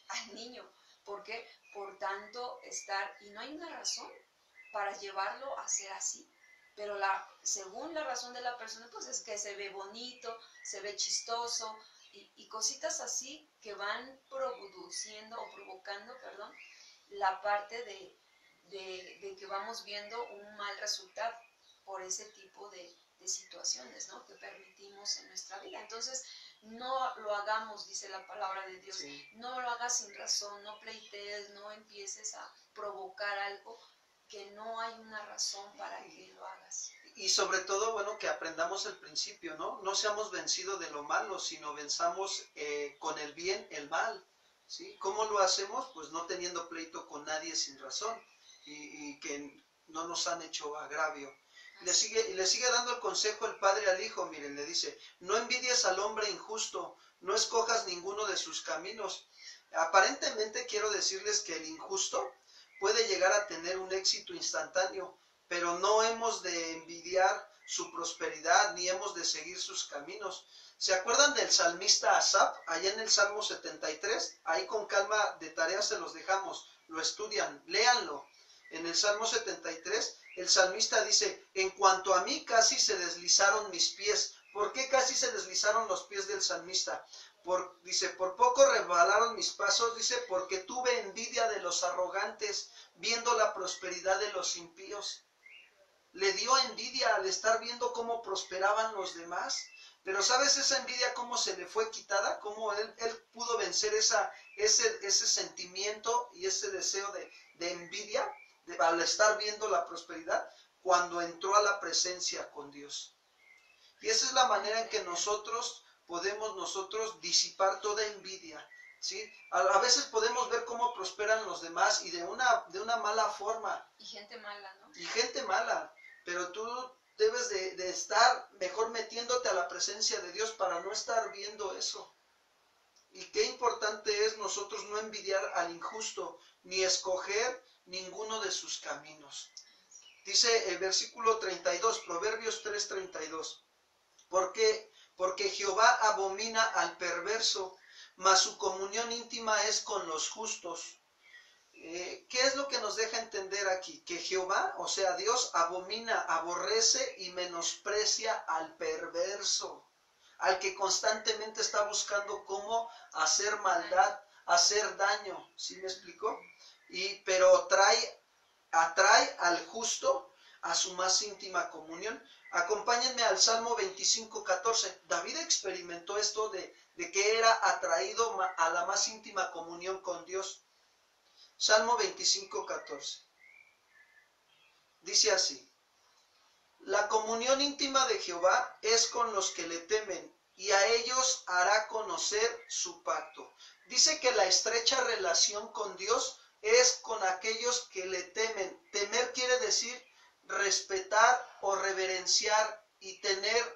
al niño. ¿Por qué? Por tanto estar, y no hay una razón para llevarlo a ser así, pero según la razón de la persona, pues es que se ve bonito, se ve chistoso, y cositas así que van produciendo o provocando, perdón, la parte de que vamos viendo un mal resultado por ese tipo de situaciones, ¿no? Que permitimos en nuestra vida. Entonces, no lo hagamos, dice la palabra de Dios, Sí. no lo hagas sin razón, no pleitees, no empieces a provocar algo que no hay una razón para que lo hagas. Y sobre todo, bueno, que aprendamos el principio, ¿no? No seamos vencidos de lo malo, sino venzamos con el bien el mal, ¿sí? ¿Cómo lo hacemos? Pues no teniendo pleito con nadie sin razón y que no nos han hecho agravio. Le sigue dando el consejo el padre al hijo, miren, le dice, no envidies al hombre injusto, no escojas ninguno de sus caminos. Aparentemente quiero decirles que el injusto puede llegar a tener un éxito instantáneo, pero no hemos de envidiar su prosperidad ni hemos de seguir sus caminos. ¿Se acuerdan del salmista Asaf, allá en el Salmo 73? Ahí con calma de tarea se los dejamos, lo estudian, léanlo. En el Salmo 73, el salmista dice, en cuanto a mí casi se deslizaron mis pies. ¿Por qué casi se deslizaron los pies del salmista? Dice, por poco resbalaron mis pasos, dice, porque tuve envidia de los arrogantes, viendo la prosperidad de los impíos. Le dio envidia al estar viendo cómo prosperaban los demás. Pero ¿sabes esa envidia cómo se le fue quitada? ¿Cómo él pudo vencer ese sentimiento y ese deseo de envidia al estar viendo la prosperidad? Cuando entró a la presencia con Dios. Y esa es la manera en que nosotros podemos disipar toda envidia, ¿sí? A veces podemos ver cómo prosperan los demás y de una mala forma. Y gente mala, ¿no? Y gente mala, pero tú debes de estar mejor metiéndote a la presencia de Dios para no estar viendo eso. Y qué importante es nosotros no envidiar al injusto, ni escoger ninguno de sus caminos. Dice el versículo 32, Proverbios 3:32. Porque Jehová abomina al perverso, mas su comunión íntima es con los justos. ¿Qué es lo que nos deja entender aquí? Que Jehová, o sea, Dios abomina, aborrece y menosprecia al perverso, al que constantemente está buscando cómo hacer maldad, hacer daño. ¿Sí me explicó? Pero atrae al justo a su más íntima comunión. Acompáñenme al Salmo 25:14. David experimentó esto de que era atraído a la más íntima comunión con Dios. Salmo 25:14. Dice así: la comunión íntima de Jehová es con los que le temen, y a ellos hará conocer su pacto. Dice que la estrecha relación con Dios es con aquellos que le temen. Temer quiere decir respetar o reverenciar y tener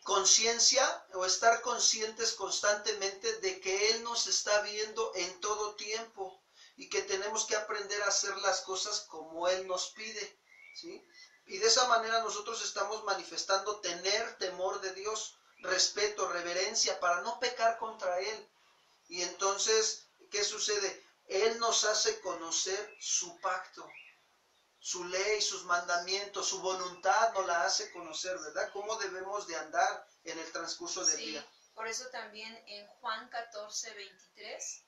conciencia o estar conscientes constantemente de que Él nos está viendo en todo tiempo y que tenemos que aprender a hacer las cosas como Él nos pide, ¿sí? Y de esa manera nosotros estamos manifestando tener temor de Dios, respeto, reverencia, para no pecar contra Él. Y entonces, ¿qué sucede? Él nos hace conocer su pacto, su ley, sus mandamientos, su voluntad nos la hace conocer, ¿verdad? ¿Cómo debemos de andar en el transcurso del día? Sí, por eso también en Juan 14:23,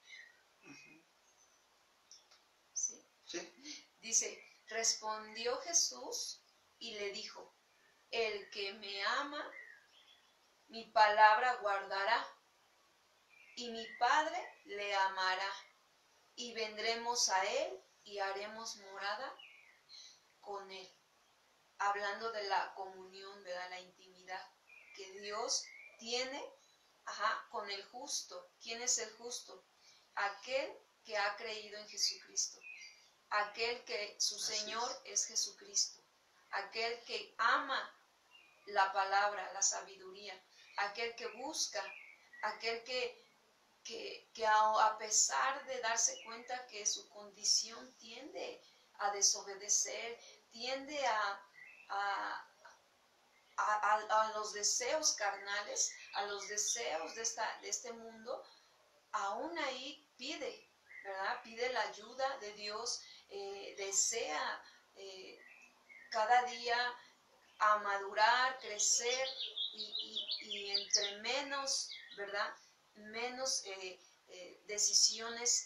¿sí? ¿Sí? Dice, respondió Jesús y le dijo, el que me ama, mi palabra guardará, y mi Padre le amará, y vendremos a él y haremos morada con él. hablando de la comunión, ¿verdad? La intimidad que Dios tiene, con el justo. ¿Quién es el justo? Aquel que ha creído en Jesucristo, aquel que su Señor es Jesucristo, aquel que ama la palabra, la sabiduría, aquel que busca, aquel que a pesar de darse cuenta que su condición tiende a desobedecer, tiende a los deseos carnales, a los deseos de este mundo, aún ahí pide, ¿verdad? Pide la ayuda de Dios, desea cada día a madurar, crecer y entre menos, ¿verdad? Menos decisiones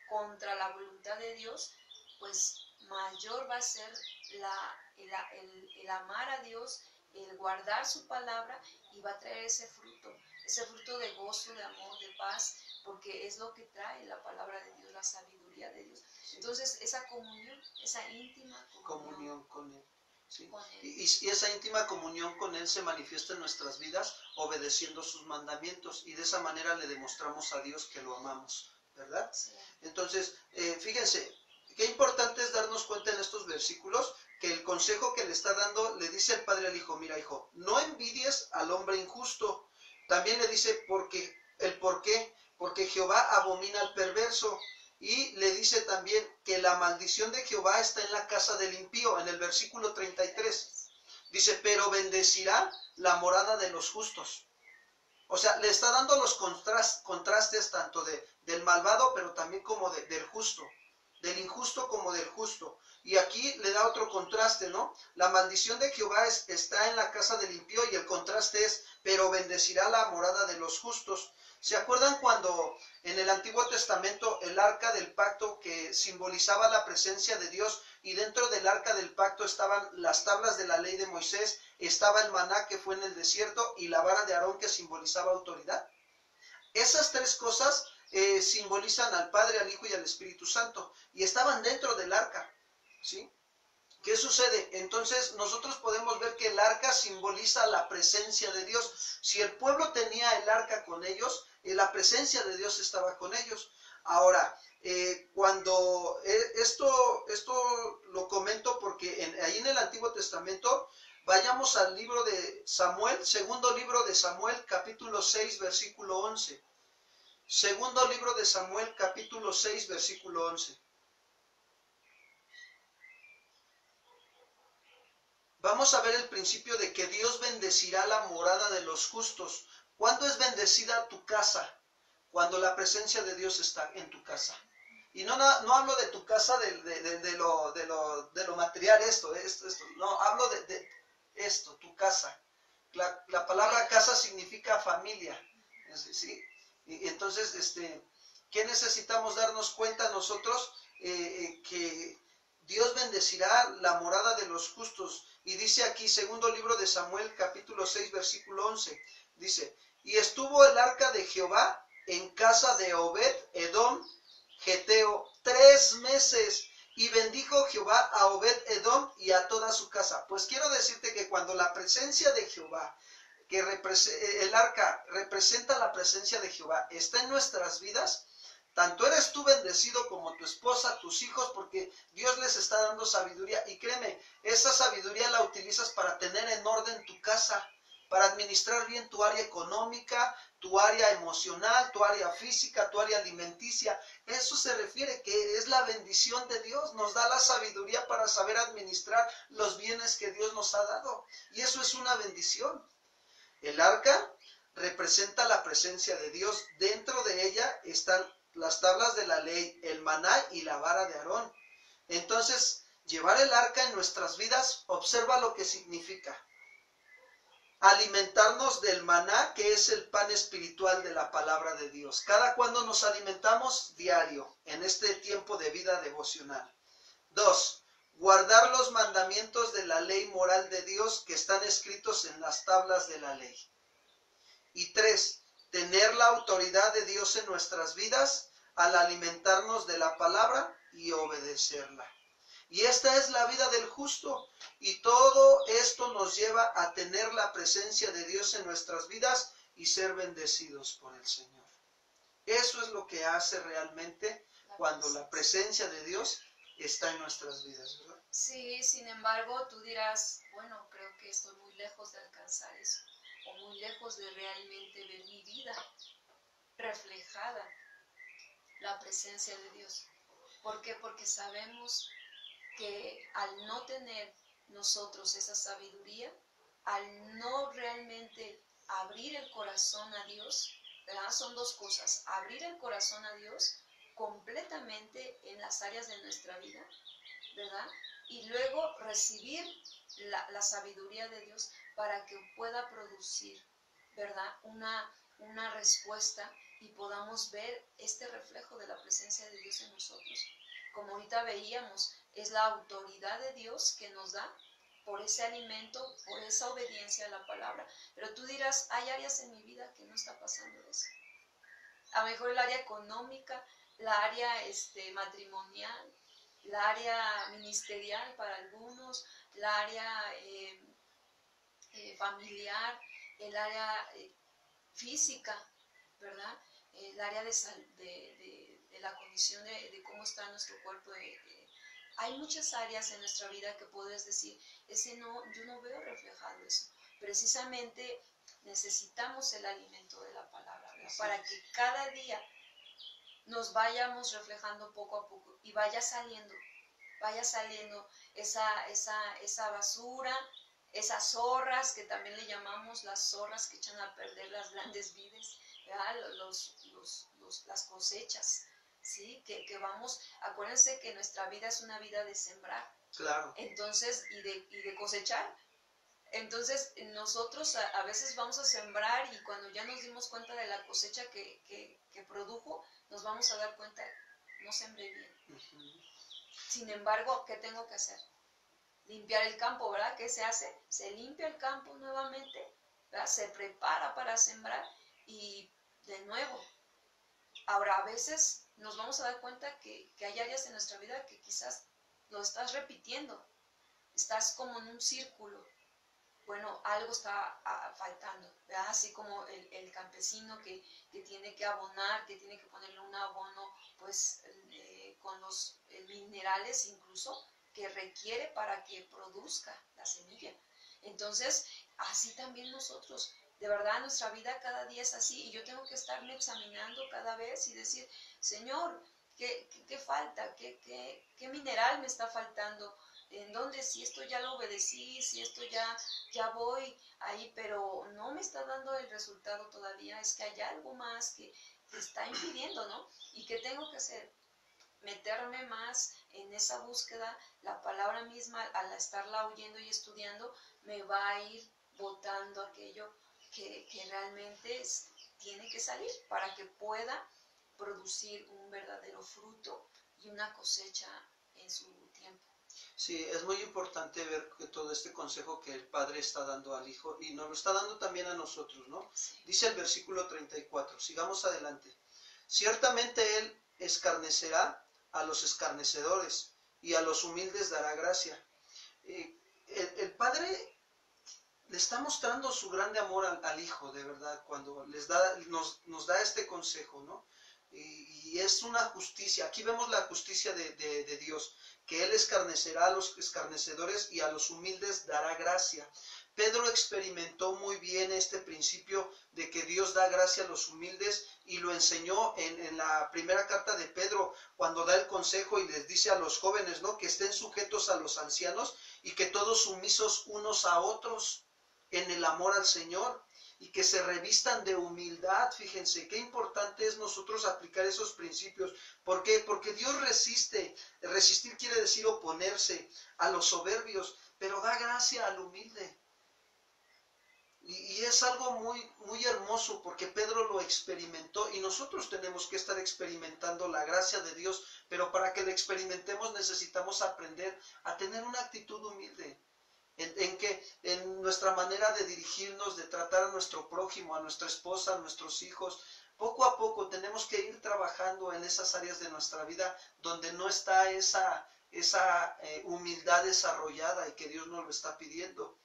contra la voluntad de Dios, pues mayor va a ser el amar a Dios, el guardar su palabra, y va a traer ese fruto de gozo, de amor, de paz, porque es lo que trae la palabra de Dios, la sabiduría de Dios. Sí. Entonces esa comunión, esa íntima Comunión con Él. ¿Sí? con Él. Y esa íntima comunión con Él se manifiesta en nuestras vidas obedeciendo sus mandamientos, y de esa manera le demostramos a Dios que lo amamos, ¿verdad? Sí. Entonces, fíjense, qué importante es darnos cuenta en estos versículos que el consejo que le está dando, le dice el padre al hijo: mira, hijo, no envidies al hombre injusto. También le dice ¿por qué? Porque Jehová abomina al perverso. Y le dice también que la maldición de Jehová está en la casa del impío, en el versículo 33. Dice, pero bendecirá la morada de los justos. O sea, le está dando los contrastes tanto del malvado, pero también como del justo. Del injusto como del justo. Y aquí le da otro contraste, ¿no? La maldición de Jehová está en la casa del impío, y el contraste es, pero bendecirá la morada de los justos. ¿Se acuerdan cuando en el Antiguo Testamento el arca del pacto, que simbolizaba la presencia de Dios, y dentro del arca del pacto estaban las tablas de la ley de Moisés, estaba el maná que fue en el desierto, y la vara de Aarón que simbolizaba autoridad? Esas tres cosas simbolizan al Padre, al Hijo y al Espíritu Santo, y estaban dentro del arca, ¿sí? ¿Qué sucede? Entonces nosotros podemos ver que el arca simboliza la presencia de Dios. Si el pueblo tenía el arca con ellos, la presencia de Dios estaba con ellos. Ahora, cuando esto lo comento porque ahí en el Antiguo Testamento, vayamos al libro de Samuel, segundo libro de Samuel, capítulo 6, versículo 11. Segundo libro de Samuel, capítulo 6, versículo 11. Vamos a ver el principio de que Dios bendecirá la morada de los justos. ¿Cuándo es bendecida tu casa? Cuando la presencia de Dios está en tu casa. Y no hablo de tu casa de lo material, esto. No, hablo de esto, tu casa. La palabra casa significa familia. ¿Sí? Y entonces, ¿qué necesitamos darnos cuenta nosotros? Que Dios bendecirá la morada de los justos. Y dice aquí, segundo libro de Samuel, capítulo 6, versículo 11. Dice, y estuvo el arca de Jehová en casa de Obed Edom, Geteo, 3 meses. Y bendijo Jehová a Obed Edom y a toda su casa. Pues quiero decirte que cuando la presencia de Jehová, que el arca representa la presencia de Jehová, está en nuestras vidas, tanto eres tú bendecido como tu esposa, tus hijos, porque Dios les está dando sabiduría. Y créeme, esa sabiduría la utilizas para tener en orden tu casa, para administrar bien tu área económica, tu área emocional, tu área física, tu área alimenticia. Eso se refiere que es la bendición de Dios. Nos da la sabiduría para saber administrar los bienes que Dios nos ha dado. Y eso es una bendición. El arca representa la presencia de Dios. Dentro de ella están las tablas de la ley, el maná y la vara de Aarón. Entonces, llevar el arca en nuestras vidas, observa lo que significa. Alimentarnos del maná, que es el pan espiritual de la palabra de Dios. ¿Cada cuando nos alimentamos? Diario, en este tiempo de vida devocional. 2. Guardar los mandamientos de la ley moral de Dios que están escritos en las tablas de la ley. Y 3. Tener la autoridad de Dios en nuestras vidas al alimentarnos de la palabra y obedecerla. Y esta es la vida del justo. Y todo esto nos lleva a tener la presencia de Dios en nuestras vidas y ser bendecidos por el Señor. Eso es lo que hace realmente cuando la presencia de Dios está en nuestras vidas, ¿verdad? Sí, sin embargo, tú dirás, bueno, creo que estoy muy lejos de alcanzar eso, o muy lejos de realmente ver mi vida reflejada, la presencia de Dios. ¿Por qué? Porque sabemos que al no tener nosotros esa sabiduría, al no realmente abrir el corazón a Dios, ¿verdad? Son dos cosas, abrir el corazón a Dios completamente en las áreas de nuestra vida, ¿verdad? Y luego recibir la sabiduría de Dios para que pueda producir, ¿verdad? Una respuesta y podamos ver este reflejo de la presencia de Dios en nosotros. Como ahorita veíamos, es la autoridad de Dios que nos da por ese alimento, por esa obediencia a la palabra. Pero tú dirás, hay áreas en mi vida que no está pasando eso. A lo mejor el área económica, la área matrimonial, la área ministerial para algunos, la área familiar, el área física, ¿verdad? El área de la condición de cómo está nuestro cuerpo. Hay muchas áreas en nuestra vida que puedes decir, yo no veo reflejado eso. Precisamente necesitamos el alimento de la palabra, ¿verdad? Para que cada día nos vayamos reflejando poco a poco y vaya saliendo esa basura, esas zorras, que también le llamamos las zorras que echan a perder las grandes vides, ¿verdad? Las cosechas, ¿sí? Que vamos, acuérdense que nuestra vida es una vida de sembrar. Claro. Entonces, y de cosechar. Entonces, nosotros a veces vamos a sembrar y cuando ya nos dimos cuenta de la cosecha que produjo, nos vamos a dar cuenta, no sembré bien. Uh-huh. Sin embargo, ¿qué tengo que hacer? Limpiar el campo, ¿verdad? ¿Qué se hace? Se limpia el campo nuevamente, ¿verdad? Se prepara para sembrar y de nuevo. Ahora, a veces nos vamos a dar cuenta que hay áreas en nuestra vida que quizás lo estás repitiendo. Estás como en un círculo. Bueno, algo está faltando, ¿verdad? Así como el campesino que tiene que abonar, que tiene que ponerle un abono, pues, con los minerales incluso que requiere para que produzca la semilla. Entonces, así también nosotros, de verdad, nuestra vida cada día es así y yo tengo que estarme examinando cada vez y decir, Señor, ¿qué falta? ¿Qué mineral me está faltando? ¿En dónde? Si esto ya lo obedecí, si esto ya voy ahí, pero no me está dando el resultado todavía, es que hay algo más que está impidiendo, ¿no? ¿Y qué tengo que hacer? Meterme más en esa búsqueda. La palabra misma, al estarla oyendo y estudiando, me va a ir botando aquello que realmente tiene que salir para que pueda producir un verdadero fruto y una cosecha en su tiempo. Sí, es muy importante ver que todo este consejo que el Padre está dando al Hijo y nos lo está dando también a nosotros, ¿no? Sí. Dice el versículo 34, sigamos adelante. Ciertamente Él escarnecerá a los escarnecedores y a los humildes dará gracia. El Padre le está mostrando su grande amor al Hijo, de verdad, cuando nos da este consejo, ¿no? Y es una justicia. Aquí vemos la justicia de Dios, que Él escarnecerá a los escarnecedores y a los humildes dará gracia. Pedro experimentó muy bien este principio de que Dios da gracia a los humildes y lo enseñó en la primera carta de Pedro, cuando da el consejo y les dice a los jóvenes, ¿no?, que estén sujetos a los ancianos y que todos sumisos unos a otros en el amor al Señor y que se revistan de humildad. Fíjense qué importante es nosotros aplicar esos principios. ¿Por qué? Porque Dios resiste. Resistir quiere decir oponerse a los soberbios, pero da gracia al humilde. Y es algo muy, muy hermoso porque Pedro lo experimentó y nosotros tenemos que estar experimentando la gracia de Dios, pero para que la experimentemos necesitamos aprender a tener una actitud humilde. En nuestra manera de dirigirnos, de tratar a nuestro prójimo, a nuestra esposa, a nuestros hijos, poco a poco tenemos que ir trabajando en esas áreas de nuestra vida donde no está esa esa humildad desarrollada y que Dios nos lo está pidiendo.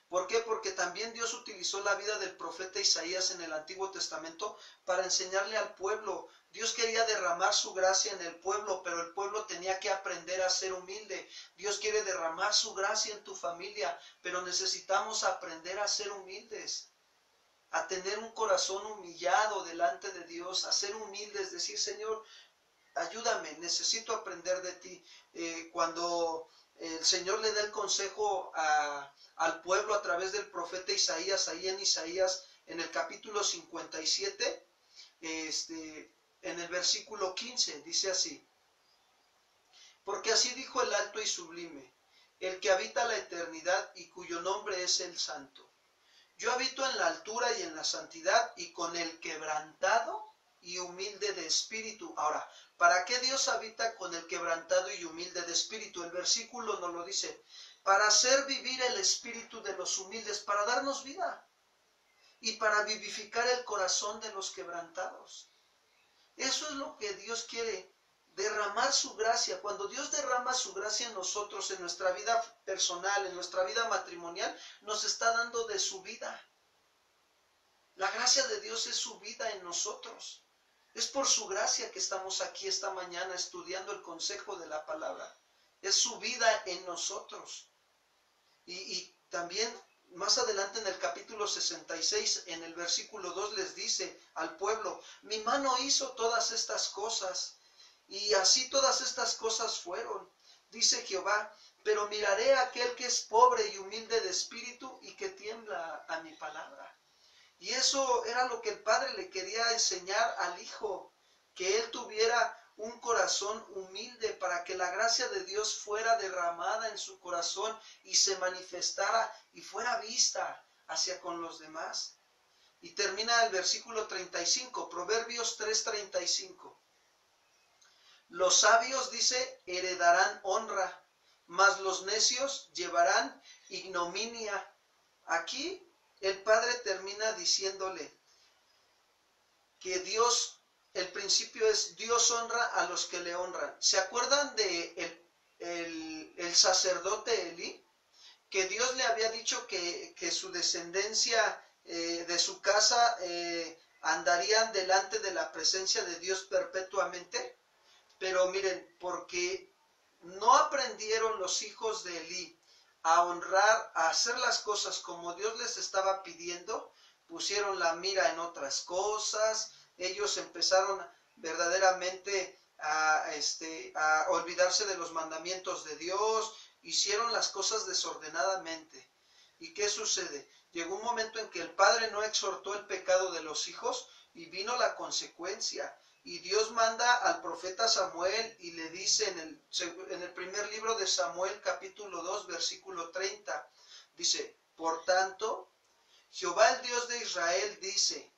¿Por qué? Porque también Dios utilizó la vida del profeta Isaías en el Antiguo Testamento para enseñarle al pueblo. Dios quería derramar su gracia en el pueblo, pero el pueblo tenía que aprender a ser humilde. Dios quiere derramar su gracia en tu familia, pero necesitamos aprender a ser humildes, a tener un corazón humillado delante de Dios, a ser humildes, decir, Señor, ayúdame, necesito aprender de ti. Cuando el Señor le da el consejo al pueblo a través del profeta Isaías, ahí en Isaías, en el capítulo 57, en el versículo 15, dice así: porque así dijo el alto y sublime, el que habita la eternidad y cuyo nombre es el Santo. Yo habito en la altura y en la santidad y con el quebrantado y humilde de espíritu. Ahora, ¿para qué Dios habita con el quebrantado y humilde de espíritu? El versículo nos lo dice: para hacer vivir el espíritu de los humildes, para darnos vida y para vivificar el corazón de los quebrantados. Eso es lo que Dios quiere, derramar su gracia. Cuando Dios derrama su gracia en nosotros, en nuestra vida personal, en nuestra vida matrimonial, nos está dando de su vida. La gracia de Dios es su vida en nosotros. Es por su gracia que estamos aquí esta mañana estudiando el consejo de la palabra. Es su vida en nosotros. Y también más adelante en el capítulo 66, en el versículo 2, les dice al pueblo: mi mano hizo todas estas cosas, y así todas estas cosas fueron, dice Jehová, pero miraré a aquel que es pobre y humilde de espíritu y que tiembla a mi palabra. Y eso era lo que el Padre le quería enseñar al Hijo, que él tuviera un corazón humilde para que la gracia de Dios fuera derramada en su corazón y se manifestara y fuera vista hacia con los demás. Y termina el versículo 35, Proverbios 3:35. Los sabios, dice, heredarán honra, mas los necios llevarán ignominia. Aquí el Padre termina diciéndole que Dios, el principio es: Dios honra a los que le honran. ¿Se acuerdan de el sacerdote Elí? Que Dios le había dicho que su descendencia de su casa andarían delante de la presencia de Dios perpetuamente. Pero miren, porque no aprendieron los hijos de Elí a honrar, a hacer las cosas como Dios les estaba pidiendo, pusieron la mira en otras cosas, ellos empezaron verdaderamente a olvidarse de los mandamientos de Dios, hicieron las cosas desordenadamente. ¿Y qué sucede? Llegó un momento en que el padre no exhortó el pecado de los hijos y vino la consecuencia. Y Dios manda al profeta Samuel y le dice en el primer libro de Samuel, capítulo 2, versículo 30, dice: por tanto, Jehová el Dios de Israel dice: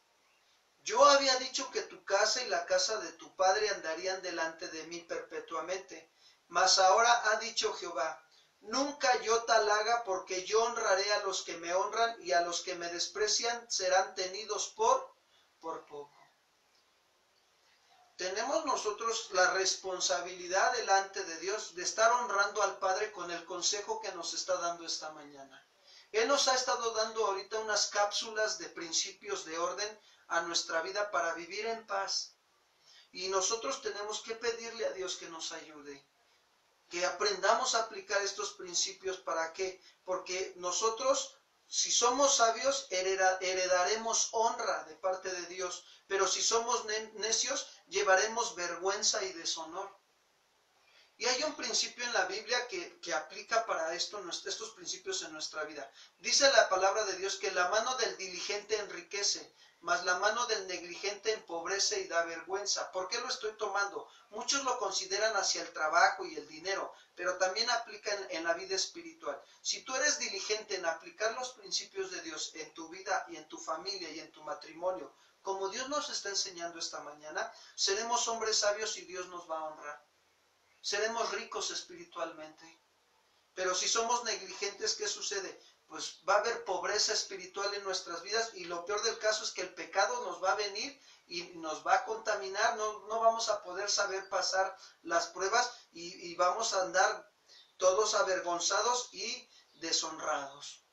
yo había dicho que tu casa y la casa de tu padre andarían delante de mí perpetuamente. Mas ahora ha dicho Jehová: nunca yo tal haga, porque yo honraré a los que me honran, y a los que me desprecian serán tenidos por poco. Tenemos nosotros la responsabilidad delante de Dios de estar honrando al Padre con el consejo que nos está dando esta mañana. Él nos ha estado dando ahorita unas cápsulas de principios de orden a nuestra vida para vivir en paz. Y nosotros tenemos que pedirle a Dios que nos ayude, que aprendamos a aplicar estos principios. ¿Para qué? Porque nosotros, si somos sabios, heredaremos honra de parte de Dios, pero si somos necios, llevaremos vergüenza y deshonor. Y hay un principio en la Biblia que aplica para estos principios en nuestra vida. Dice la palabra de Dios que la mano del diligente enriquece, mas la mano del negligente empobrece y da vergüenza. ¿Por qué lo estoy tomando? Muchos lo consideran hacia el trabajo y el dinero, pero también aplica en la vida espiritual. Si tú eres diligente en aplicar los principios de Dios en tu vida y en tu familia y en tu matrimonio, como Dios nos está enseñando esta mañana, seremos hombres sabios y Dios nos va a honrar. Seremos ricos espiritualmente. Pero si somos negligentes, ¿qué sucede? Pues va a haber pobreza espiritual en nuestras vidas, y lo peor del caso es que el pecado nos va a venir y nos va a contaminar, no vamos a poder saber pasar las pruebas y vamos a andar todos avergonzados y deshonrados.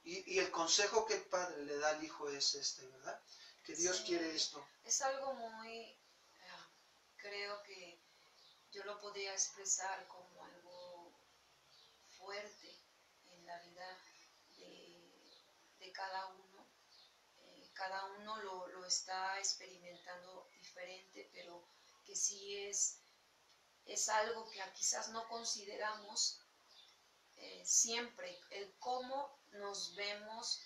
Y el consejo que el Padre le da al Hijo es ¿verdad? Que Dios quiere esto. Es algo muy, creo que yo lo podría expresar como algo fuerte en la vida de cada uno. Cada uno lo está experimentando diferente, pero que sí es algo que quizás no consideramos siempre, el cómo nos vemos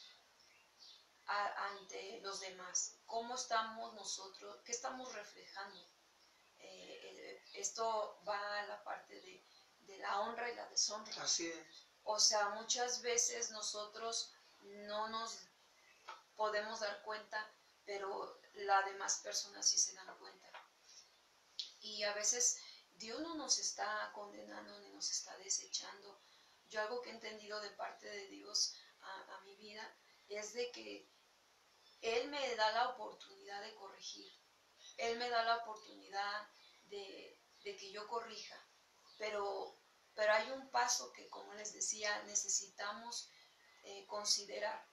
ante los demás, cómo estamos nosotros, qué estamos reflejando. Esto va a la parte de la honra y la deshonra. Así es. O sea, muchas veces nosotros no nos podemos dar cuenta, pero las demás personas sí se dan cuenta. Y a veces Dios no nos está condenando ni nos está desechando. Yo algo que he entendido de parte de Dios a mi vida es de que Él me da la oportunidad de corregir. Él me da la oportunidad de que yo corrija. Pero hay un paso que, como les decía, necesitamos considerar,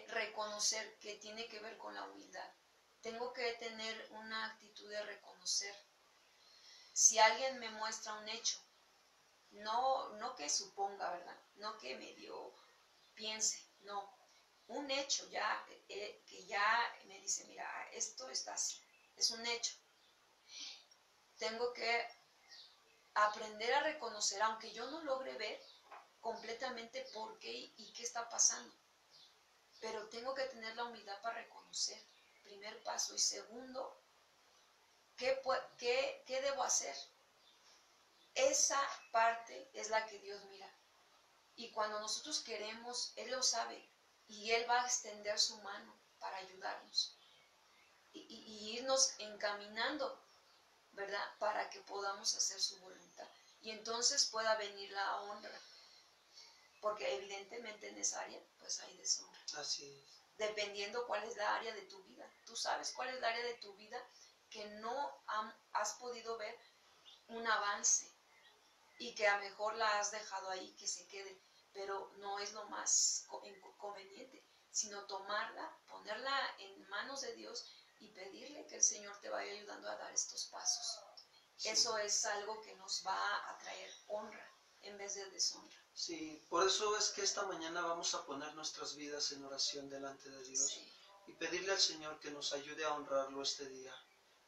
reconocer, que tiene que ver con la humildad. Tengo que tener una actitud de reconocer. Si alguien me muestra un hecho, no que suponga, ¿verdad? No que medio piense, no. Un hecho ya, que ya me dice, mira, esto está así, es un hecho. Tengo que aprender a reconocer, aunque yo no logre ver completamente por qué y qué está pasando. Pero tengo que tener la humildad para reconocer, primer paso. Y segundo, ¿qué debo hacer? Esa parte es la que Dios mira. Y cuando nosotros queremos, Él lo sabe. Y Él va a extender su mano para ayudarnos. Y irnos encaminando, ¿verdad? Para que podamos hacer su voluntad. Y entonces pueda venir la honra. Porque evidentemente en esa área, pues hay deshonra. Así es. Dependiendo cuál es la área de tu vida. Tú sabes cuál es la área de tu vida que no has podido ver un avance. Y que a lo mejor la has dejado ahí, que se quede. Pero no es lo más conveniente, sino tomarla, ponerla en manos de Dios y pedirle que el Señor te vaya ayudando a dar estos pasos. Sí. Eso es algo que nos va a traer honra en vez de deshonra. Sí, por eso es que esta mañana vamos a poner nuestras vidas en oración delante de Dios. Sí. Y pedirle al Señor que nos ayude a honrarlo este día,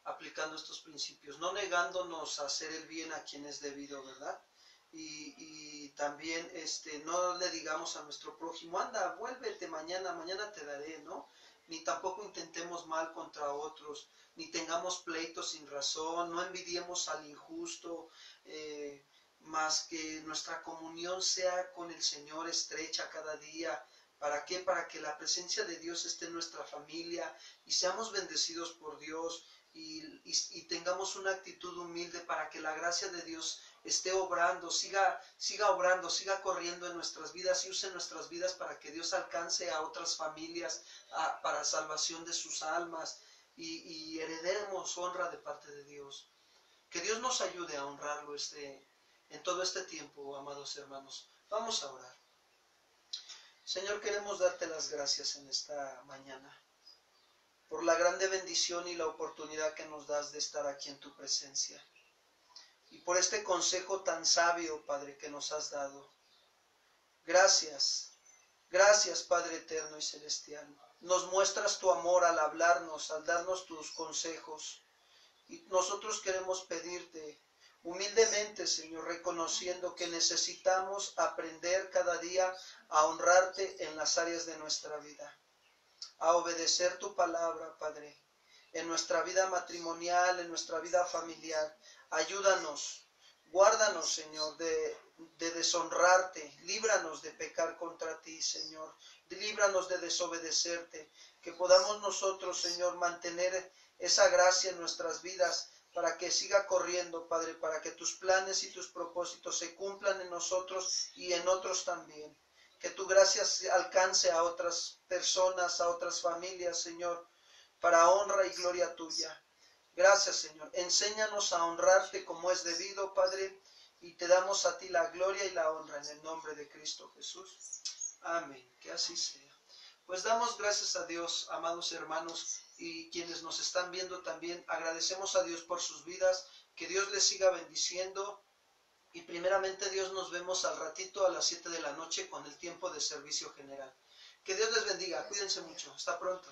aplicando estos principios, no negándonos a hacer el bien a quien es debido, ¿verdad? Y también no le digamos a nuestro prójimo, anda, vuélvete mañana te daré, ¿no? Ni tampoco intentemos mal contra otros, ni tengamos pleitos sin razón, no envidiemos al injusto, más que nuestra comunión sea con el Señor estrecha cada día. ¿Para qué? Para que la presencia de Dios esté en nuestra familia y seamos bendecidos por Dios y tengamos una actitud humilde para que la gracia de Dios esté obrando, siga obrando, siga corriendo en nuestras vidas y use nuestras vidas para que Dios alcance a otras familias para salvación de sus almas y heredemos honra de parte de Dios. Que Dios nos ayude a honrarlo en todo este tiempo, amados hermanos. Vamos a orar. Señor, queremos darte las gracias en esta mañana por la grande bendición y la oportunidad que nos das de estar aquí en tu presencia. Y por este consejo tan sabio, Padre, que nos has dado. Gracias, gracias, Padre eterno y celestial. Nos muestras tu amor al hablarnos, al darnos tus consejos. Y nosotros queremos pedirte humildemente, Señor, reconociendo que necesitamos aprender cada día a honrarte en las áreas de nuestra vida, a obedecer tu palabra, Padre, en nuestra vida matrimonial, en nuestra vida familiar. Ayúdanos, guárdanos, Señor, de deshonrarte, líbranos de pecar contra ti, Señor, líbranos de desobedecerte, que podamos nosotros, Señor, mantener esa gracia en nuestras vidas para que siga corriendo, Padre, para que tus planes y tus propósitos se cumplan en nosotros y en otros también. Que tu gracia alcance a otras personas, a otras familias, Señor. para honra y gloria tuya. Gracias, Señor. Enséñanos a honrarte como es debido, Padre, y te damos a ti la gloria y la honra en el nombre de Cristo Jesús. Amén. Que así sea. Pues damos gracias a Dios, amados hermanos, y quienes nos están viendo también. Agradecemos a Dios por sus vidas. Que Dios les siga bendiciendo. Y primeramente, Dios, nos vemos al ratito a las 7 de la noche con el tiempo de servicio general. Que Dios les bendiga. Cuídense mucho. Hasta pronto.